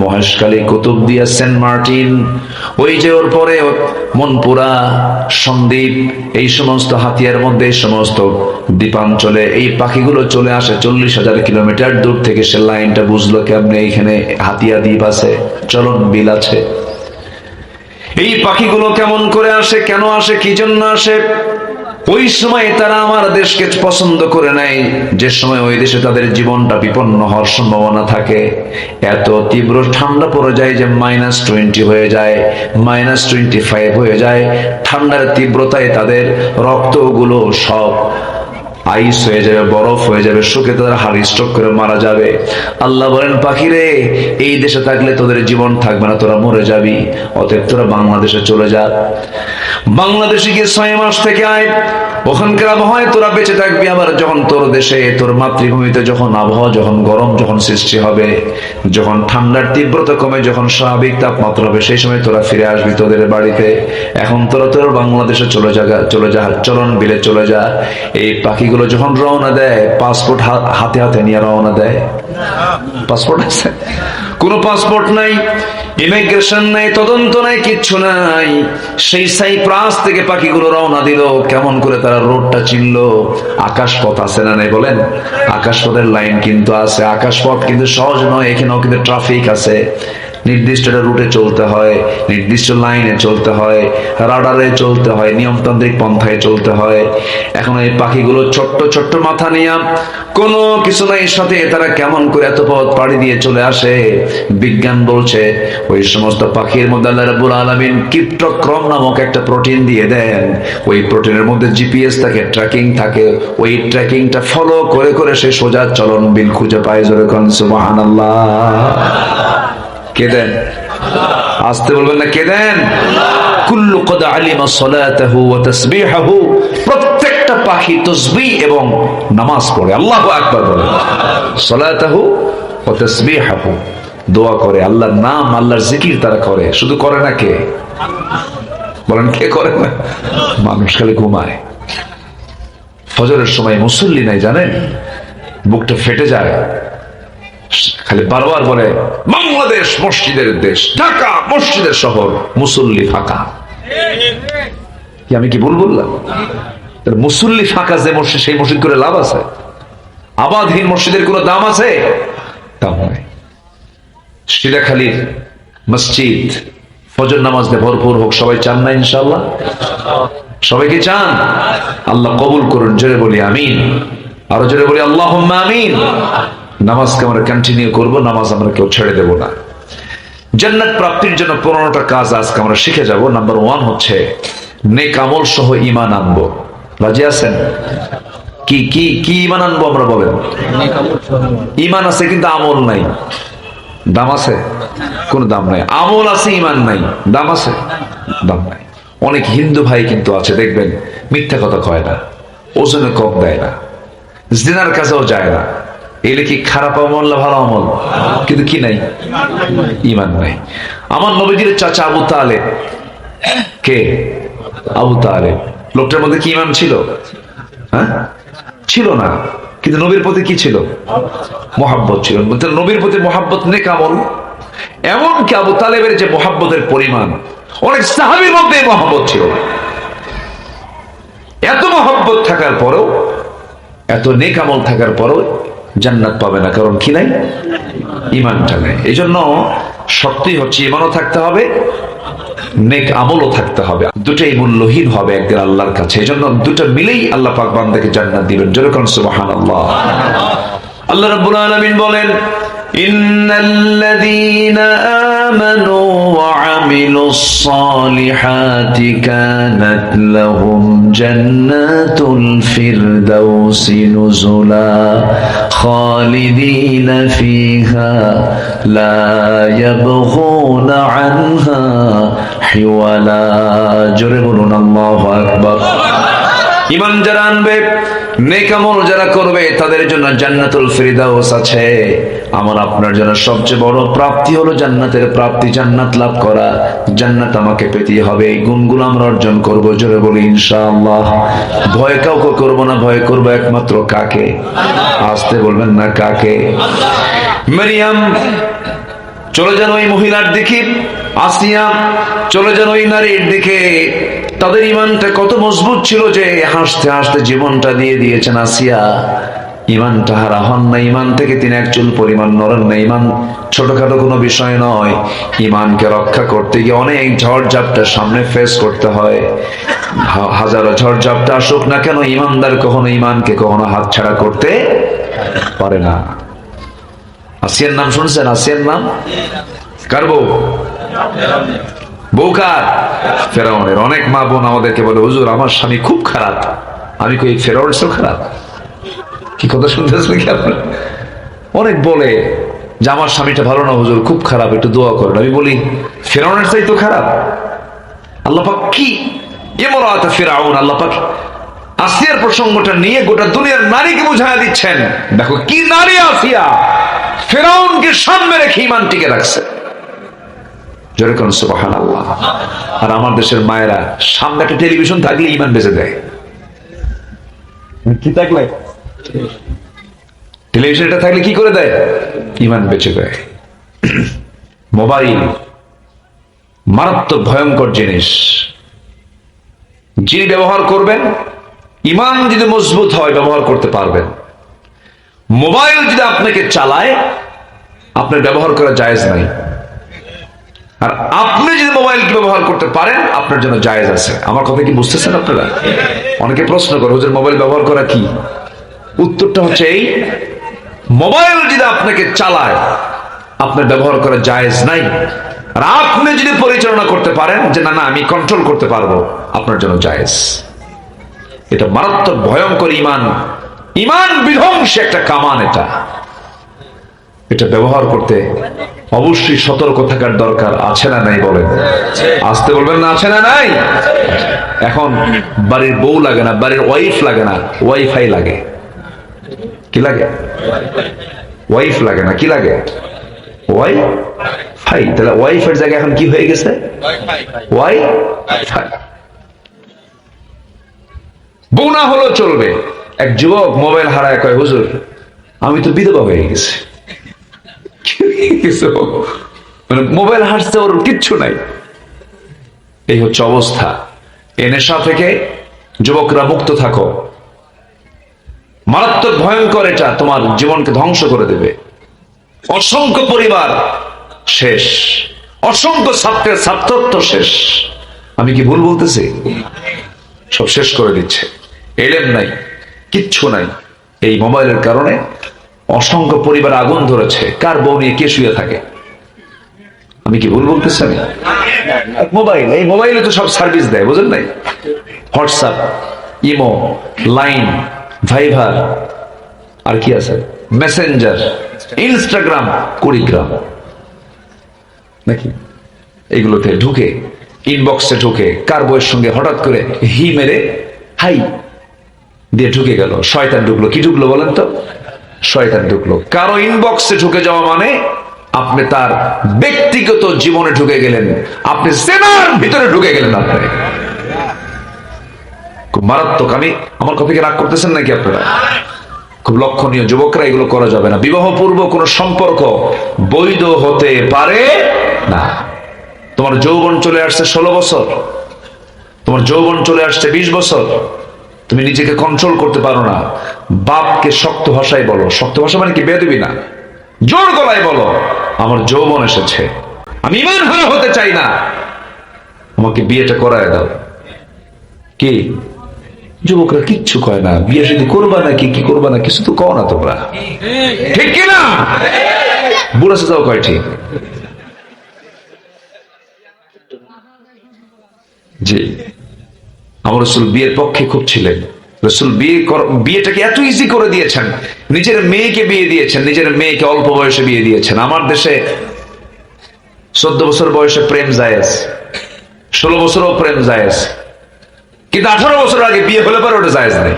Speaker 1: মহেশখালী, কুতুবদিয়া, সেন্ট মার্টিন, ওই যে ওর পরে মনপুরা, সন্দ্বীপ, এই সমস্ত হাতিয়ার মধ্যে, এই সমস্ত দ্বীপাঞ্চলে এই পাখিগুলো চলে আসে 40,000 কিলোমিটার দূর থেকে। সে লাইনটা বুঝলো কেমনে? এখানে হাতিয়া দ্বীপ আছে, চলন বিল আছে। এই পাখিগুলো কেমন করে আসে, কেন আসে, কি জন্য আসে? ওই সময় তারা আমার দেশকে পছন্দ করে নেয়, যে সময় ওই দেশে তাদের জীবনটা বিপন্ন হওয়ার সম্ভাবনা থাকে। এত তীব্র ঠান্ডা পড়ে যায় যে -20 হয়ে যায়, -25 হয়ে যায়। ঠান্ডার তীব্রতায় তাদের রক্তগুলো সব আইস হয়ে যাবে, বরফ হয়ে যাবে, শুকে তাদের হাড় স্ট্রোক করে মারা যাবে। আল্লাহ বলেন পাখিরে এই দেশে থাকলে তোদের জীবন থাকবে না, তোরা মরে যাবি, অতএব তোরা বাংলাদেশে চলে যা। বাংলাদেশে গিয়ে 6 মাস থেকে আয়, ওখানকার আবহাওয়ায় তোরা বেঁচে থাকবি। আবার যখন তোর দেশে তোর মাতৃভূমিতে যখন আবহাওয়া যখন গরম যখন সৃষ্টি হবে, যখন ঠান্ডার তীব্রতা কমে, যখন স্বাভাবিক তাপমাত্রা হবে, সেই সময় তোরা ফিরে আসবি তোদের বাড়িতে। এখন তোরা তোর বাংলাদেশে চলে যা, চলন বিলে চলে যা। এই পাখিগুলো যখন রওনা দেয়, পাসপোর্ট হাতে হাতে নিয়ে রওনা দেয়। পাসপোর্ট আছে? কোনো পাসপোর্ট নাই, ইমিগ্রেশন নাই, তদন্ত নাই, কিচ্ছু নাই। সেই সাইপ্রাস থেকে পাখিগুলো রওনা দিল। কেমন করে তারা রোডটা চিনলো? আকাশপথ আছে না নাই বলেন? আকাশপথের লাইন কিন্তু আছে। আকাশপথ কিন্তু সহজ নয়, এখানেও কিন্তু ট্রাফিক আছে। নির্দিষ্ট রুটে চলতে হয়, নির্দিষ্ট লাইনে চলতে হয়, রাডারে চলতে হয়, নিয়মতান্ত্রিক পন্থায় চলতে হয়। এখন এই পাখিগুলো ছোট্ট ছোট্ট মাথা নিয়ে কোনো কিছু নাই সাথে, তারা কেমন করে এত পথ পাড়ি দিয়ে চলে আসে? বিজ্ঞান বলছে ওই সমস্ত পাখির মধ্যে আল্লাহ রাব্বুল আলামিন ক্রিপ্টোক্রম নামক একটা প্রোটিন দিয়ে দেন। ওই প্রোটিনের মধ্যে জিপিএস থাকে, ট্র্যাকিং থাকে। ওই ট্র্যাকিংটা ফলো করে করে সে সোজা চলন বিল খুঁজে পায়। জোরে কোন সুবহানাল্লাহ। কে দেন? আসতে বলবেন না, কে দেন? কুল্লু কদ আলিমা সালাতাহু ওয়া তাসবিহাহু, প্রত্যেকটা পাখি তাসবিহ এবং নামাজ পড়ে, আল্লাহু আকবার বলে। সালাতাহু ওয়া তাসবিহাহু, দোয়া করে, আল্লাহর নাম আল্লাহর জিকির তারা করে। শুধু করে না কে? বলেন কে করে না? মানুষ খালি ঘুমায়। ফজরের সময় মুসল্লি নাই জানেন, বুকটা ফেটে যায়। খালি বারবার বলে বাংলাদেশ মসজিদের দেশ, ঢাকা মসজিদের শহর, মুসল্লি ফাঁকা। কি আমি কি ভুল বললাম? মুসল্লি ফাঁকা যে মসজিদ, সেই মসজিদ করে লাভ আছে? আবাদহীন মসজিদের কোনো দাম আছে? দাম নাই। সিরাখালীর মসজিদ ফজর নামাজ দিয়ে ভরপুর হোক, সবাই চান না ইনশাআল্লাহ? সবাই কি চান? আল্লাহ কবুল করুন। জোরে বলি আমিন। আরো জোরে বলি আল্লাহুম্মা আমিন। নামাজকে আমরা কন্টিনিউ করবো, নামাজ আমরা কেউ ছেড়ে দেব না। জান্নাত প্রাপ্তির জন্য 15টা কাজ আজকে আমরা শিখে যাব। নাম্বার 1 হচ্ছে নেক আমল সহ ঈমান আনবো। রাজি আছেন? কি কি কি ঈমান আনবো আমরা বলেন? ঈমান আছে কিন্তু আমল নাই। দাম আছে? কোনো দাম নাই। আমল আছে, ঈমান নাই, দাম আছে? দাম নাই। অনেক হিন্দু ভাই কিন্তু আছে দেখবেন, মিথ্যা কথা কয় না, ওজনে কম দেয় না, জিনার কাছেও যায় না। এলে কি খারাপ আমল না ভালো আমল? কিন্তু কি নাই? ঈমান নাই। আমার নবীজির চাচা আবু তালেব, কে? আবু তালেব। লোকটার মধ্যে কি ঈমান ছিল? হ্যাঁ, ছিল না। কিন্তু নবীর প্রতি কি ছিল? মহাব্বত ছিল। নবীর প্রতি মহাব্বত নেক আমল। এমন কি আবু তালেবের যে মহাব্বতের পরিমাণ, অনেক সাহাবীর মধ্যে মহাব্বত ছিল। এত মহাব্বত থাকার পরেও, এত নেক আমল থাকার পরেও জান্নাত পাবে না। কারণ কি নাই? ঈমানটা নাই। এই জন্য শর্তই হচ্ছে ঈমানও থাকতে হবে, নেক আমলও থাকতে হবে। দুটাই মূল্যহীন হবে একদিন আল্লাহর কাছে। এই জন্য দুটো মিলেই আল্লাহ পাক বান্দাকে জান্নাত দিবেন। যেরকম সুবহানাল্লাহ। আল্লাহ রাব্বুল আলামিন বলেন ইন্নাল্লাযীনা আমানু ওয়া আমিলুস সালিহাতি কানাত লাহুম জান্নাতুল ফিরদাউসি নুজুলা খালিদিনা ফিহা লা ইয়াবগুনা আনহা হিওয়ালা। জোরে বলুন আল্লাহু আকবার। ঈমান যারা আনবে, নেক আমল যারা করবে, তাদের জন্য জান্নাতুল ফিরদাউস আছে। আমার আপনার জন্য সবচেয়ে বড় প্রাপ্তি হলো জান্নাতের প্রাপ্তি, জান্নাত লাভ করা। জান্নাত আমাকে পেতে হবে, এই গুণগুলো আমরা অর্জন করবো। জোরে বলি ইনশাআল্লাহ। ভয় কাউকে করবো না, ভয় করবো একমাত্র কাকে? আসতে বলবেন না, কাকে? মারিয়াম চলে যান ওই মহিলার দিকে, আসিয়া চলে যান ওই নারীর দিকে। তাদের ঈমানটা কত মজবুত ছিল যে হাসতে হাসতে জীবনটা দিয়ে দিয়েছেন আসিয়া। ঈমানটা হারা হন না, ঈমান থেকে তিনি এক চুল পরিমাণ নড়েন না। ঈমান ছোটখাটো কোনো বিষয় নয়। ঈমানকে রক্ষা করতে গিয়ে অনেক ঝড়ঝাপটা সামনে ফেস করতে হয়। হাজারো ঝড়ঝাপটা আসুক না কেন, ঈমানদার কখনো ঈমানকে কখনো হাতছাড়া করতে পারে না। আসিয়ার নাম শুনছেন? আসিয়ার নাম কার বউ? বউ কার? ফেরাউনের। অনেক মা বোন আমাদেরকে বলে হুজুর আমার স্বামী খুব খারাপ। আমি কই ফেরাউন সব খারাপ? কি কথা শুনতেছেন কি আপনার? অনেক বলে যে আমার স্বামীটা ভালো না হুজুর, খুব খারাপ, একটু দোয়া করেন। আমি বলি ফেরাউনের চাই তো খারাপ। আল্লাহ পাক কি ইমরাত ফিরাউন, আল্লাহ পাক আসিয়ার প্রসঙ্গটা নিয়ে গোটা দুনিয়ার নারীকে বুঝায় দিচ্ছেন, দেখো কি নারী আসিয়া ফেরাউনকে সামনে রেখে ইমান টিকে রাখছে। জোরে কোন সুবহানাল্লাহ। আর আমার দেশের মায়েরা সামনে একটা টেলিভিশন থাকলে ইমান বেঁচে দেয়। কি থাকলে টেলিভিশনটা থাকলে কি করে দেয়? ইমান বেঁচে দেয়। মোবাইল মারাত্মক ভয়ঙ্কর জিনিস। যিনি ব্যবহার করবেন, ইমান যদি মজবুত হয় ব্যবহার করতে পারবেন। মোবাইল যদি আপনাকে চালায়, আপনার ব্যবহার করা জায়েজ নাই। আর আপনি যদি মোবাইলকে ব্যবহার করতে পারেন, আপনার জন্য জায়েজ আছে। আমার কথা কি বুঝতেছেন আপনারা? অনেকে প্রশ্ন করে হুজুর মোবাইল ব্যবহার করা কি? উত্তরটা হচ্ছে এই, মোবাইল যদি আপনাকে চালায়, আপনার ব্যবহার করা জায়েজ নাই। আর আপনি যদি পরিচালনা করতে পারেন যে না না আমি কন্ট্রোল করতে পারবো, আপনার জন্য জায়েজ। এটা মারাত্মক ভয়ঙ্কর ইমান, ইমান বিধ্বংসী একটা কামান। এটা ব্যবহার করতে অবশ্যই সতর্ক থাকার দরকার আছে না নাই? বলেন, আসতে বলবেন না, আছে না নাই? এখন বাড়ির বউ লাগে না, বাড়ির ওয়াইফ লাগে না, ওয়াইফাই লাগে। কি লাগে? ওয়াইফ লাগে না, কি লাগে? ওয়াইফাই। তাহলে ওয়াইফের জায়গায় এখন কি হয়ে গেছে? ওয়াইফাই। বউ না হলেও চলবে। এক যুবক মোবাইল হারায় কয় হুজুর আমি তো বিধবা হয়ে গেছি। মানে মোবাইল হারছে, ওর কিচ্ছু নাই। এই হচ্ছে অবস্থা। এ নেশা থেকে যুবকরা মুক্ত থাকো। মারাত্মক ভয়ঙ্কর, এটা তোমার জীবনকে ধ্বংস করে দেবে। অসংখ্য পরিবার শেষ, অসংখ্য ছাত্রের ছাত্রত্ব শেষ। আমি কি ভুল বলতেছি? সব শেষ করে দিচ্ছে। এলেম নাই, কিচ্ছু নাই। এই মোবাইলের কারণে অসংখ্য পরিবার আগুন ধরেছে। কার বউ নিয়ে কে শুয়ে থাকে? আমি কি ভুল বলতেছি? আমি মোবাইল, এই মোবাইলে তো সব সার্ভিস দেয়, বুঝেন নাই? হোয়াটসঅ্যাপ, ইমো, লাইন, ভাইভার, আর কি আছে, মেসেঞ্জার, ইনস্টাগ্রাম, কুড়িগ্রাম, নাকি এগুলোতে ঢুকে, ইনবক্সে ঢুকে কার বউয়ের সঙ্গে হঠাৎ করে হি মেরে হাই দিয়ে ঢুকে গেল। শয়তান ঢুকলো। কি ঢুকলো বলেন তো? শয়তান ঢুকলো। কারো ইনবক্সে ঢুকে যাওয়া মানে আপনি তার ব্যক্তিগত জীবনে ঢুকে গেলেন, আপনি জেনার ভিতরে ঢুকে গেলেন। আপনি খুব মারাত্মক। আমার কথা কি রাগ করতেছেন নাকি আপনারা? খুব লক্ষণীয়। যুবকরা এগুলো করা যাবে না। বিবাহ পূর্ব কোন সম্পর্ক বৈধ হতে পারে না। তোমার যৌবন চলে আসছে 16 বছর, তোমার যৌবন চলে আসছে 20 বছর, তুমি নিজেকে কন্ট্রোল করতে পারো না। বাপকে শক্ত ভাষায় বলো। শক্ত ভাষা মানে কি? বেয়াদবি না, জোর গলায় বলো আমার যৌবন এসেছে, আমি ইমান হারা হতে চাই না, আমাকে বিয়েটা করায় দাও। কি যুবকরা কিচ্ছু কয় না। বিয়ে যদি করবা নাকি কি করবা না কিছু তো কও না তোমরা, ঠিক কিনা? বুড়া সাজাও কয় ঠিক। জি, আমার রাসূল বিয়ের পক্ষে খুব ছিলেন। রাসূল বিয়েটাকে এত ইজি করে দিয়েছেন, নিজের মেয়েকে বিয়ে দিয়েছেন, নিজের মেয়েকে অল্প বয়সে বিয়ে দিয়েছেন। আমার দেশে 14 বছর বয়সে প্রেম জায়েজ, 16 বছরও প্রেম জায়েজ, কিন্তু 18 বছর আগে বিয়ে হলে পরে ওটা জায়েজ নেই।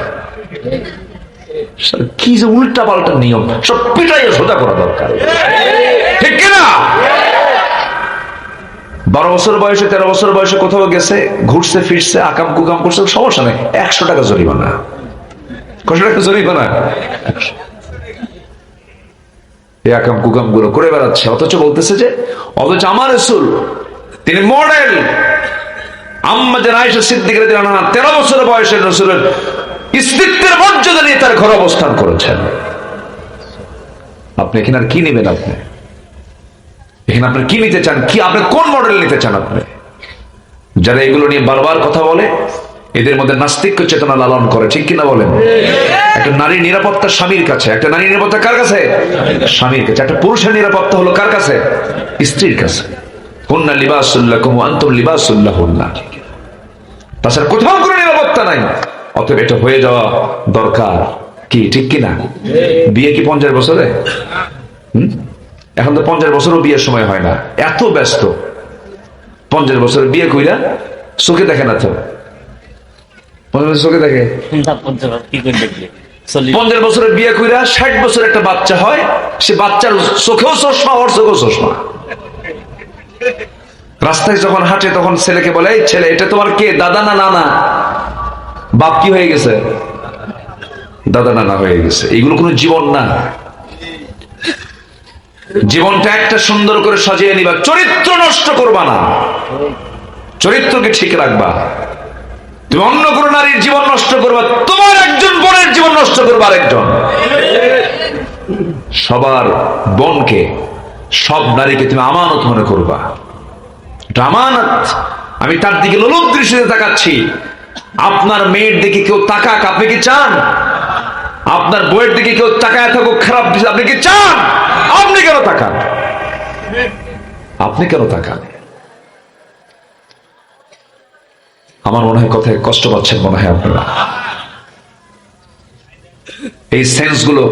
Speaker 1: কি যে উল্টা পাল্টা নিয়ম, সব পিটাইয়া সোজা করা দরকার, ঠিক কিনা? 12 বছর বয়সে 13 বছর বয়সে কোথাও গেছে, ঘুরছে ফিরছে, আকাম কুকাম করছে, সমস্যা নেই, 100 টাকা জরিমানা। কত টাকা জরিমানা? এই আকাম কুকাম গুলো করে বেড়াচ্ছে, অথচ বলতেছে যে, অথচ আমার রাসূল তিনি মডেল। আম্মা জান আয়েশা সিদ্দিকা রাদিয়াল্লাহু আনহা 13 বছর বয়সে রাসূলের স্ত্রীত্বের মর্যাদা নিয়ে তার ঘরে অবস্থান করেছেন। আপনি এখানে আর কি নেবেন? আপনি এখানে আপনি কি নিতে চান? কি আপনি কোন মডেল নিতে চান? আপনি যারা এগুলো নিয়ে বারবার কথা বলে, এদের মধ্যে নাস্তিক্য চেতনা লালন করে, ঠিক কিনা বলেন? একটা নারীর নিরাপত্তা স্বামীর কাছে। একটা নারীর নিরাপত্তা কার কাছে? স্বামীর কাছে। একটা পুরুষের নিরাপত্তা হলো কার কাছে? স্ত্রীর কাছে। হুন্না লিবাসুল লাকুম ওয়া আনতুম লিবাসুল লাহুন্না। তাছাড়া কোথাও কোনো নিরাপত্তা নাই। অতএব এটা হয়ে যাওয়া দরকার। কি ঠিক কিনা? বিয়ে কি 50 বছরে? এখন তো 50 বছরও বিয়ের সময় হয় না, এত ব্যস্ত। 50 বছরে বিয়ে কইরা চোখে দেখে না তো, 50 বছর চোখে দেখে? 50 বছরের বিয়ে কইরা 60 বছর একটা বাচ্চা হয়, সে বাচ্চার চোখেও চশমা, ওর চোখেও চশমা। রাস্তায় যখন হাঁটে তখন ছেলেকে বলে, এই ছেলে, এটা তোমার কে, দাদা না নানা? বাপ কি হয়ে গেছে? দাদা নানা হয়ে গেছে। এগুলো কোনো জীবন না। জীবনটা একটা সুন্দর করে সাজিয়ে নিবা, চরিত্র নষ্ট করবা না, চরিত্রকে ঠিক রাখবা। তুমি অন্য কোনো নারীর জীবন নষ্ট করবা, তোমার একজন বোনের জীবন নষ্ট করবা আরেকজন। সবার বোনকে, সব নারীকে তুমি আমানত মনে করবা, এটা আমানত। আমি তার দিকে লোলুপ দৃষ্টিতে তাকাচ্ছি। আপনার মেয়ের দিকে কেউ তাকাক, আপনি কি চান? আপনার বইয়ের দিকে কেউ তাকায় থাকুক খারাপ দৃষ্টি, আপনি কি চান? আপনি কেন তাকান? আপনি কেন তাকান? আমার মনে হয় কথায় কষ্ট পাচ্ছেন মনে হয় আপনারা। এই সেন্স গুলো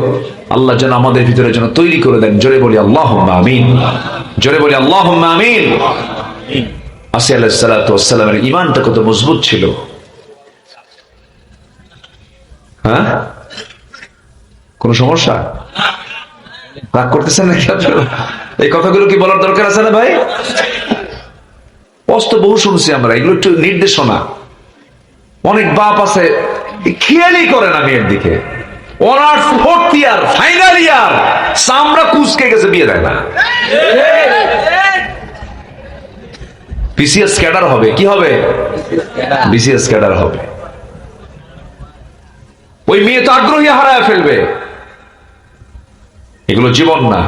Speaker 1: আল্লাহ যেন আমাদের ভিতরে যেন তৈরি করে দেন। জোরে বলি আল্লাহুম্মা আমিন, জোরে বলি আল্লাহুম্মা আমিন। আসিয়া আলাইহিস সালাতু ওয়াস সালামের ঈমানটা কত মজবুত ছিল। হ্যাঁ, কোন সমস্যা? রাগ করতেছেন নাকি আপনারা? এই কথাগুলো কি বলার দরকার আছে না ভাই? অস্ত বহু শুনছি আমরা, এগুলো একটু নির্দেশনা। অনেক বাপ আছে খেয়ালই করে না মেয়ের দিকে, অনার্স 4th ইয়ার, ফাইনাল ইয়ার, চামড়া কুচকে গেছে, বিয়ে দেয় না। বিসিএস ক্যাডার হবে, কি হবে? বিসিএস ক্যাডার হবে। ওই মেয়ে তো আগ্রহী হারায় ফেলবে। এগুলো জীবন না।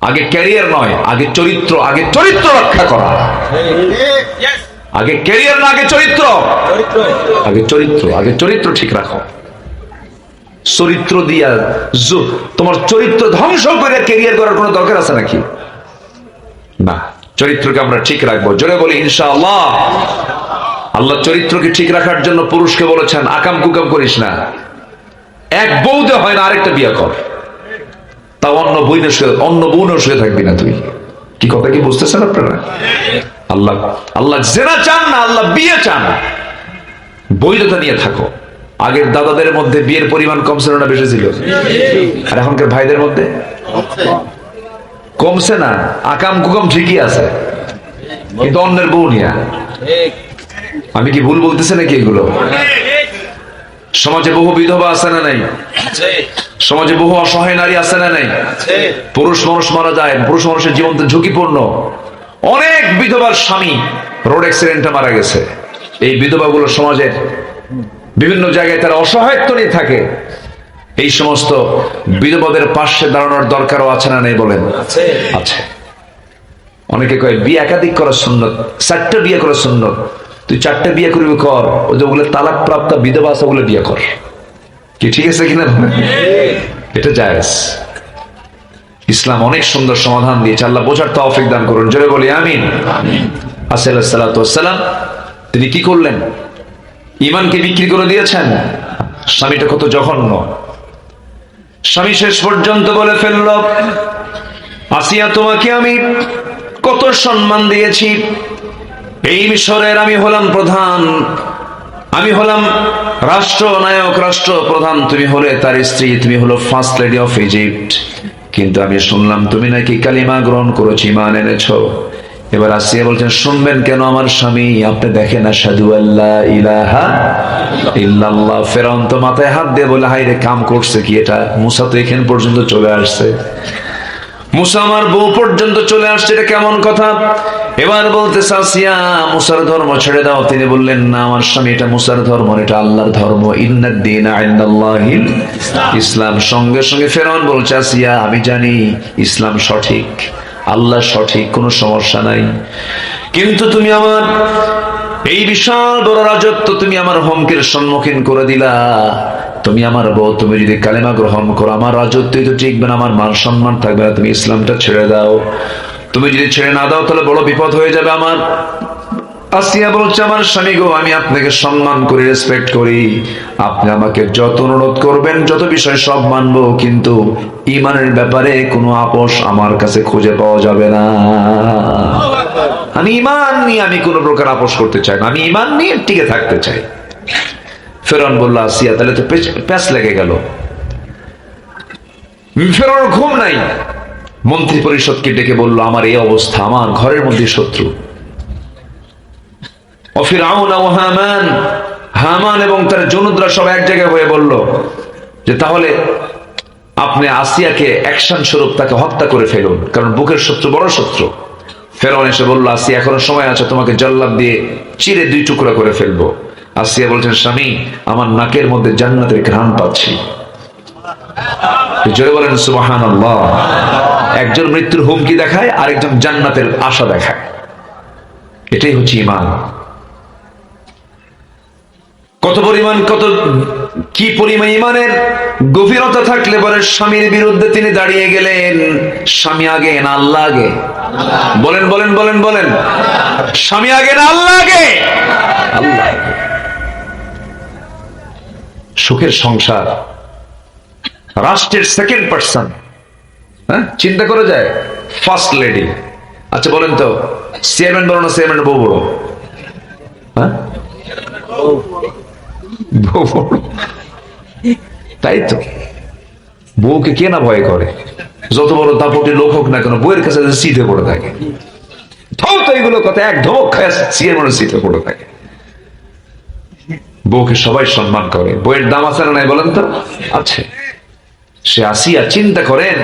Speaker 1: আগে ক্যারিয়ার নয়, আগে চরিত্র, আগে চরিত্র রক্ষা করা। আগে ক্যারিয়ার না, আগে চরিত্র, আগে চরিত্র, আগে চরিত্র ঠিক রাখো। চরিত্র দিয়া তোমার চরিত্র ধ্বংস করে ক্যারিয়ার করার কোনো দরকার আছে নাকি? না, চরিত্রকে আমরা ঠিক রাখবো। জোরে বলি ইনশাআল্লাহ। আল্লাহ চরিত্রকে ঠিক রাখার জন্য পুরুষকে বলেছেন, আকাম কুকাম করিস না। এক বউতে হয় না, আরেকটা বিয়ে কর। তা অন্য বউনের শুয়ে থাকবি না তুই। কি কথা কি বুঝতেছেন আপনারা? আল্লাহ জেনা চান না, আল্লাহ বিয়ে চান। বৈধতা নিয়ে থাকো। আগের দাদাদের মধ্যে বিয়ের পরিমাণ কম ছিল না বেশি ছিল? আর এখনকার ভাইদের মধ্যে কমছে না, আকাম কুকাম ঠিকই আছে, কিন্তু অন্যের বউ নিয়ে। আমি কি ভুল বলতেছি নাকি? এগুলো সমাজে বহু বিধবা আছে না নাই? সমাজে বহু অসহায় নারী আছে না নাই? পুরুষ মানুষ মারা যায়, পুরুষ মানুষের জীবন তো ঝুঁকিপূর্ণ। অনেক বিধবার স্বামী রোড অ্যাক্সিডেন্টে মারা গেছে। এই বিধবাগুলো সমাজের বিভিন্ন জায়গায় তারা অসহায়ত্ব নিয়ে থাকে। এই সমস্ত বিধবাদের পাশে দাঁড়ানোর দরকারও আছে না নেই বলেন? আছে। অনেকে কয় বিয়ে একাধিক করা সুন্নত, 4টে বিয়ে করা সুন্নত। তুই 4টে বিয়ে করবি কর, ওই যেগুলো তালাক প্রাপ্ত বিধবা আছে ওগুলো বিয়ে কর। কি ঠিক আছে কিনা? এটা জায়েজ। ইসলাম অনেক সুন্দর সমাধান দিয়েছে। আল্লাহ বোঝার তৌফিক দান করুন। জোরে বলি আমিন। আসিয়া আলাইহিস সালাতু ওয়াস সালাম তিনি কি করলেন? ঈমানকে বিক্রি করে দিয়েছেন। স্বামীটা কত জঘন্য। স্বামী শেষ পর্যন্ত বলে ফেলল, আসিয়া তোমাকে আমি কত সম্মান দিয়েছি। এই মিশরের আমি হলাম প্রধান, আমি হলাম রাষ্ট্রনায়ক, রাষ্ট্রপ্রধান। তুমি হলে তার স্ত্রী, তুমি হলো ফার্স্ট লেডি অফ ইজিপ্ট। কিন্তু আমি শুনলাম তুমি নাকি কালিমা গ্রহণ করেছো, ঈমান এনেছো। এবার আসিয়া বলছেন, শুনবেন কেন আমার স্বামী? আপনি দেখেন, আশহাদু আল্লা ইলাহা ইল্লাল্লাহ। ফেরাউন তো মাথায় হাত দিয়ে বলে, হায় রে, কাম করছে কি এটা? মুসা তো এখান পর্যন্ত চলে আসছে, মুসা আমার বউ পর্যন্ত চলে আসছে, এটা কেমন কথা? এবার বলতে আসিয়া, মুসার ধর্ম ছেড়ে দাও। তিনি বললেন, না আমার স্বামী, এটা মুসার ধর্ম, এটা আল্লাহর ধর্ম। ইন্নাদ দীনা ইনদাল্লাহিল ইসলাম। সঙ্গে সঙ্গে ফেরাউন বলছে, আসিয়া আমি জানি ইসলাম সঠিক, আল্লাহ সঠিক, কোনো সমস্যা নাই। কিন্তু তুমি আমার এই বিশাল বড় রাজত্ব তুমি আমার হুমকির সম্মুখীন করে দিলা। তুমি আমার বউ, তুমি যদি কালেমা গ্রহণ করো, আমার রাজত্বই তো টিকবে না, আমার মান সম্মান থাকবে না। তুমি ইসলামটা ছেড়ে দাও। তুমি যদি ছেড়ে না দাও তাহলে বড় বিপদ হয়ে যাবে আমার। আসিয়া বলছে, আমার স্বামী গো, আমি আপনাকে সম্মান করি, রেসপেক্ট করি, আপনি আমাকে যত অনুরোধ করবেন, যত বিষয় সব মানবো, কিন্তু ঈমানের ব্যাপারে কোনো আপোষ আমার কাছে খুঁজে পাওয়া যাবে না। আমি ঈমান নিয়ে আমি কোনো প্রকার আপোষ করতে চাই না, আমি ঈমান নিয়ে টিকে থাকতে চাই। ফেরাউন বলল, আসিয়া তাহলে তো প্যাঁচ লেগে গেল। ফেরাউনের ঘুম নাই, মন্ত্রী পরিষদকে ডেকে বলল, আমার এই অবস্থা, আমার ঘরের মধ্যে শত্রু। ফিরআউন ও হামান এবং তার জনুদরা সব এক জায়গায় হয়ে বলল যে তাহলে আপনি আসিয়াকে অ্যাকশন স্বরূপ তাকে হত্যা করে ফেলুন, কারণ বুকের শত্রু বড় শত্রু। ফেরাউন এসে বলল, আসিয়া এখনো সময় আছে, তোমাকে জল্লাদ দিয়ে চিরে 2 টুকরা করে ফেলবো। আসিয়া বলছেন, স্বামী, আমার নাকের মধ্যে জান্নাতের ঘ্রাণ পাচ্ছি। জোরে বলেন সুবহানাল্লাহ। একজন মৃত্যুর হুমকি দেখায়, আরেকজন জান্নাতের আশা দেখায়। এটাই হচ্ছে ঈমান। কত পরিমাণ, কি পরিমাণ ঈমানের গভীরতা থাকলে পরে স্বামীর বিরুদ্ধে তিনি দাঁড়িয়ে গেলেন। স্বামী আগে না আল্লাহ আগে? বলেন বলেন বলেন বলেন। স্বামী আগে না আল্লাহ আগে? আল্লাহ আগে। সুখের সংসার, রাষ্ট্রের সেকেন্ড পার্সন, হ্যাঁ, চিন্তা করা যায়, ফার্স্ট লেডি। আচ্ছা বলেন তো, চেয়ারম্যান বড় না চেয়ারম্যান বউ বড়? হ্যাঁ, তাই তো। বউকে কে না ভয় করে? যত বড় দাপটি লোক হোক না কেন, বউয়ের কাছে সিটে পড়ে থাকে। তো এইগুলো কথা, এক ধমক খায় চেয়ারম্যানের সিটে পড়ে থাকে। বউকে সবাই সম্মান করে। বউয়ের দাম আছে না নাই বলেন তো? আছে। সে আসিয়া, চিন্তা করেন,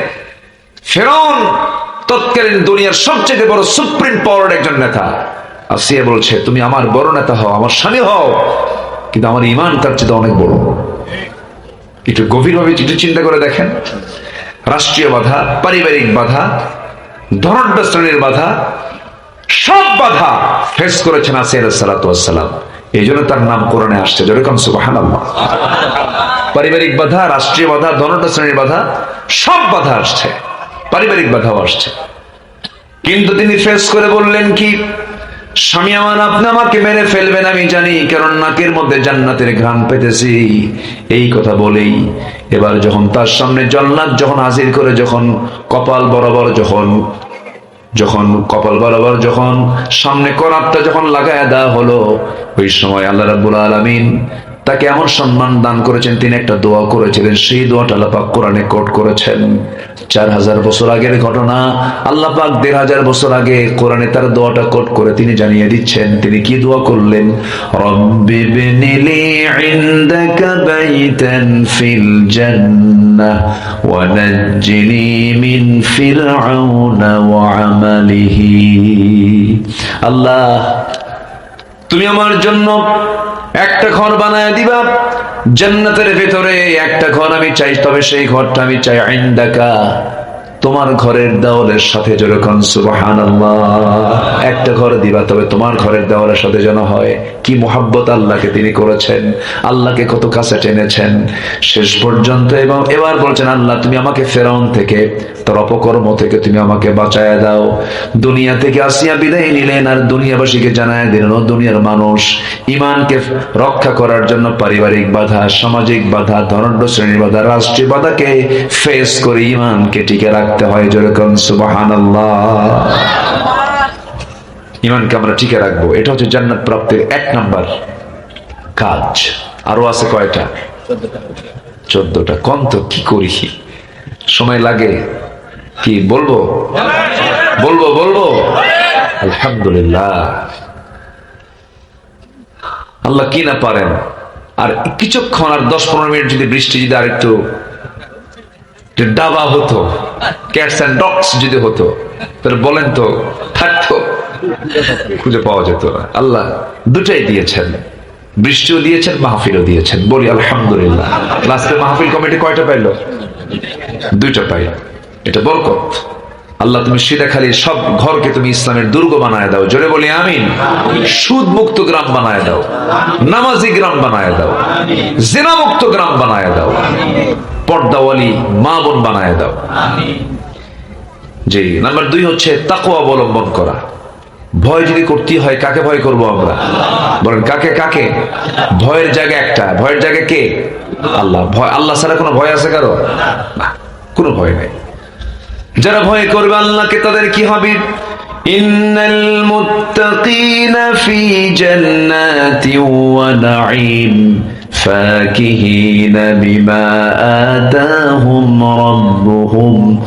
Speaker 1: ফেরাউন তৎকালীন দুনিয়ার সবচেয়ে বড় সুপ্রিম পাওয়ার একজন নেতা। আসিয়া বলছে, তুমি আমার বড় নেতা হও, আমার স্বামী হও, কিন্তু আমার ঈমান তার চেয়ে অনেক বড়। একটু গভীরভাবে একটু চিন্তা করে দেখেন। রাষ্ট্রীয় বাধা, পারিবারিক বাধা, ধনাঢ্য শ্রেণীর বাধা, সব বাধা ফেস করেছেন আসিয়া আলাইহিস সালাতু ওয়াস সালাম। এই জন্য তার নাম কোরআনে আসছে, যেরকম সুবহানাল্লাহ। পারিবারিক বাধা, রাষ্ট্রীয় বাধা, ধনাঢ্য শ্রেণীর বাধা, সব বাধা আসছে, পারিবারিক বাধাও আসছে। কিন্তু তিনি ফেস করে বললেন কি, স্বামী আমার, আপনি আমাকে মেরে ফেলবেন আমি জানি, কারণ নাকের মধ্যে জান্নাতের ঘ্রাণ পেতেছি। এই কথা বলেই এবার যখন তার সামনে জান্নাত যখন হাজির করে, যখন কপাল বরাবর যখন সামনে করাতটা যখন লাগায় দেওয়া হলো, ওই সময় আল্লাহ রাব্বুল আলামিন তাকে এমন সম্মান দান করেছেন, তিনি একটা দোয়া করেছিলেন, সেই দোয়াটা আল্লাহ পাক কোরআনে কোট করেছেন। 4000 বছর আগের ঘটনা, আল্লাহ পাক 1500 বছর আগে কোরআনে তার দোয়াটা কোট করে তিনি জানিয়ে দিচ্ছেন। তিনি কি দোয়া করলেন? রব্বি বিনিলি ইনদাকা বাইতান ফিল জান্নাহ ওয়া নাজ্জিনি মিন ফিরআউনা ওয়া আমালিহি। আল্লাহ, তুমি আমার জন্য একটা ঘর বানায় দিবা জান্নাতের ভেতরে, একটা ঘর আমি চাই, তবে সেই ঘরটা আমি চাই ইনদাকা, তোমার ঘরের দেওয়ালের সাথে, যেরকম সুবহানাল্লাহ। একটা ঘর দিবা, তবে তোমার ঘরের দেওয়ালের সাথে যেন হয়। কি মুহাব্বত আল্লাহকে তিনি করেছেন, আল্লাহকে কত কাছে টেনেছেন শেষ পর্যন্ত। এবং এবার বলছেন, আল্লাহ তুমি আমাকে ফেরাউন থেকে, তার অপকর্ম থেকে তুমি আমাকে বাঁচায় দাও। দুনিয়া থেকে আসিয়া বিদায় নিলেন, আর দুনিয়াবাসীকে জানায় দিলেন, ও দুনিয়ার মানুষ, ঈমানকে রক্ষা করার জন্য পারিবারিক বাধা, সামাজিক বাধা, ধনাঢ্য শ্রেণীর বাধা, রাষ্ট্রীয় বাধাকে ফেস করে ঈমানকে টিকে রাখতে হয়। যেরকম সুবহানাল্লাহ। ঈমানকে আমরা টিকে রাখবো, এটা হচ্ছে জান্নাত প্রাপ্তির 1 নাম্বার কাজ। আরো আছে কয়টা? 14টা। কোন তো কি করি, সময় লাগে, কি বলবো বলবো বলবো? আলহামদুলিল্লাহ, আল্লাহ কি না পারেন। আর কিছুক্ষণ, আর 10-15 মিনিট যদি বৃষ্টি যদি আর একটু ডাবা হতো, ক্যাটস এন্ড ডগস যদি হতো, তাহলে বলেন তো থাকতো? খুঁজে পাওয়া যেত না। আল্লাহ দুটাই দিয়েছেন, বৃষ্টিও দিয়েছেন, মাহফিলও দিয়েছেন। বলি আলহামদুলিল্লাহ। লাস্টে মাহফিল কমিটি কয়টা পাইল? 2টা পাইল। এটা বরকত। আল্লাহ তুমি সিধাখালী সব ঘরকে তুমি ইসলামের দুর্গ বানায় দাও। জোরে বলি আমিন। সুদ মুক্ত গ্রাম বানায় দাও, নামাজি গ্রাম বানায় দাও, জিনা মুক্ত গ্রাম বানায় দাও, পর্দাওয়ালি মা বোন বানায় দাও। জি। নাম্বার 2 হচ্ছে তাকওয়া অবলম্বন করা। ভয় যদি করতে হয় কাকে ভয় করব আমরা? বলেন কাকে কাকে? ভয়ের জায়গা একটা, ভয়ের জায়গা কে? আল্লাহ। ভয় আল্লাহ ছাড়া কোনো ভয় আছে কারো? না, কোনো ভয় নাই। যারা ভয় করবে আল্লাহকে তাদের কি হবে? ইন্নাল মুত্তাকিনা ফি জান্নাতি ওয়া নাঈম ফাকিহিনা বিমা আতাহুম রাব্বুহুম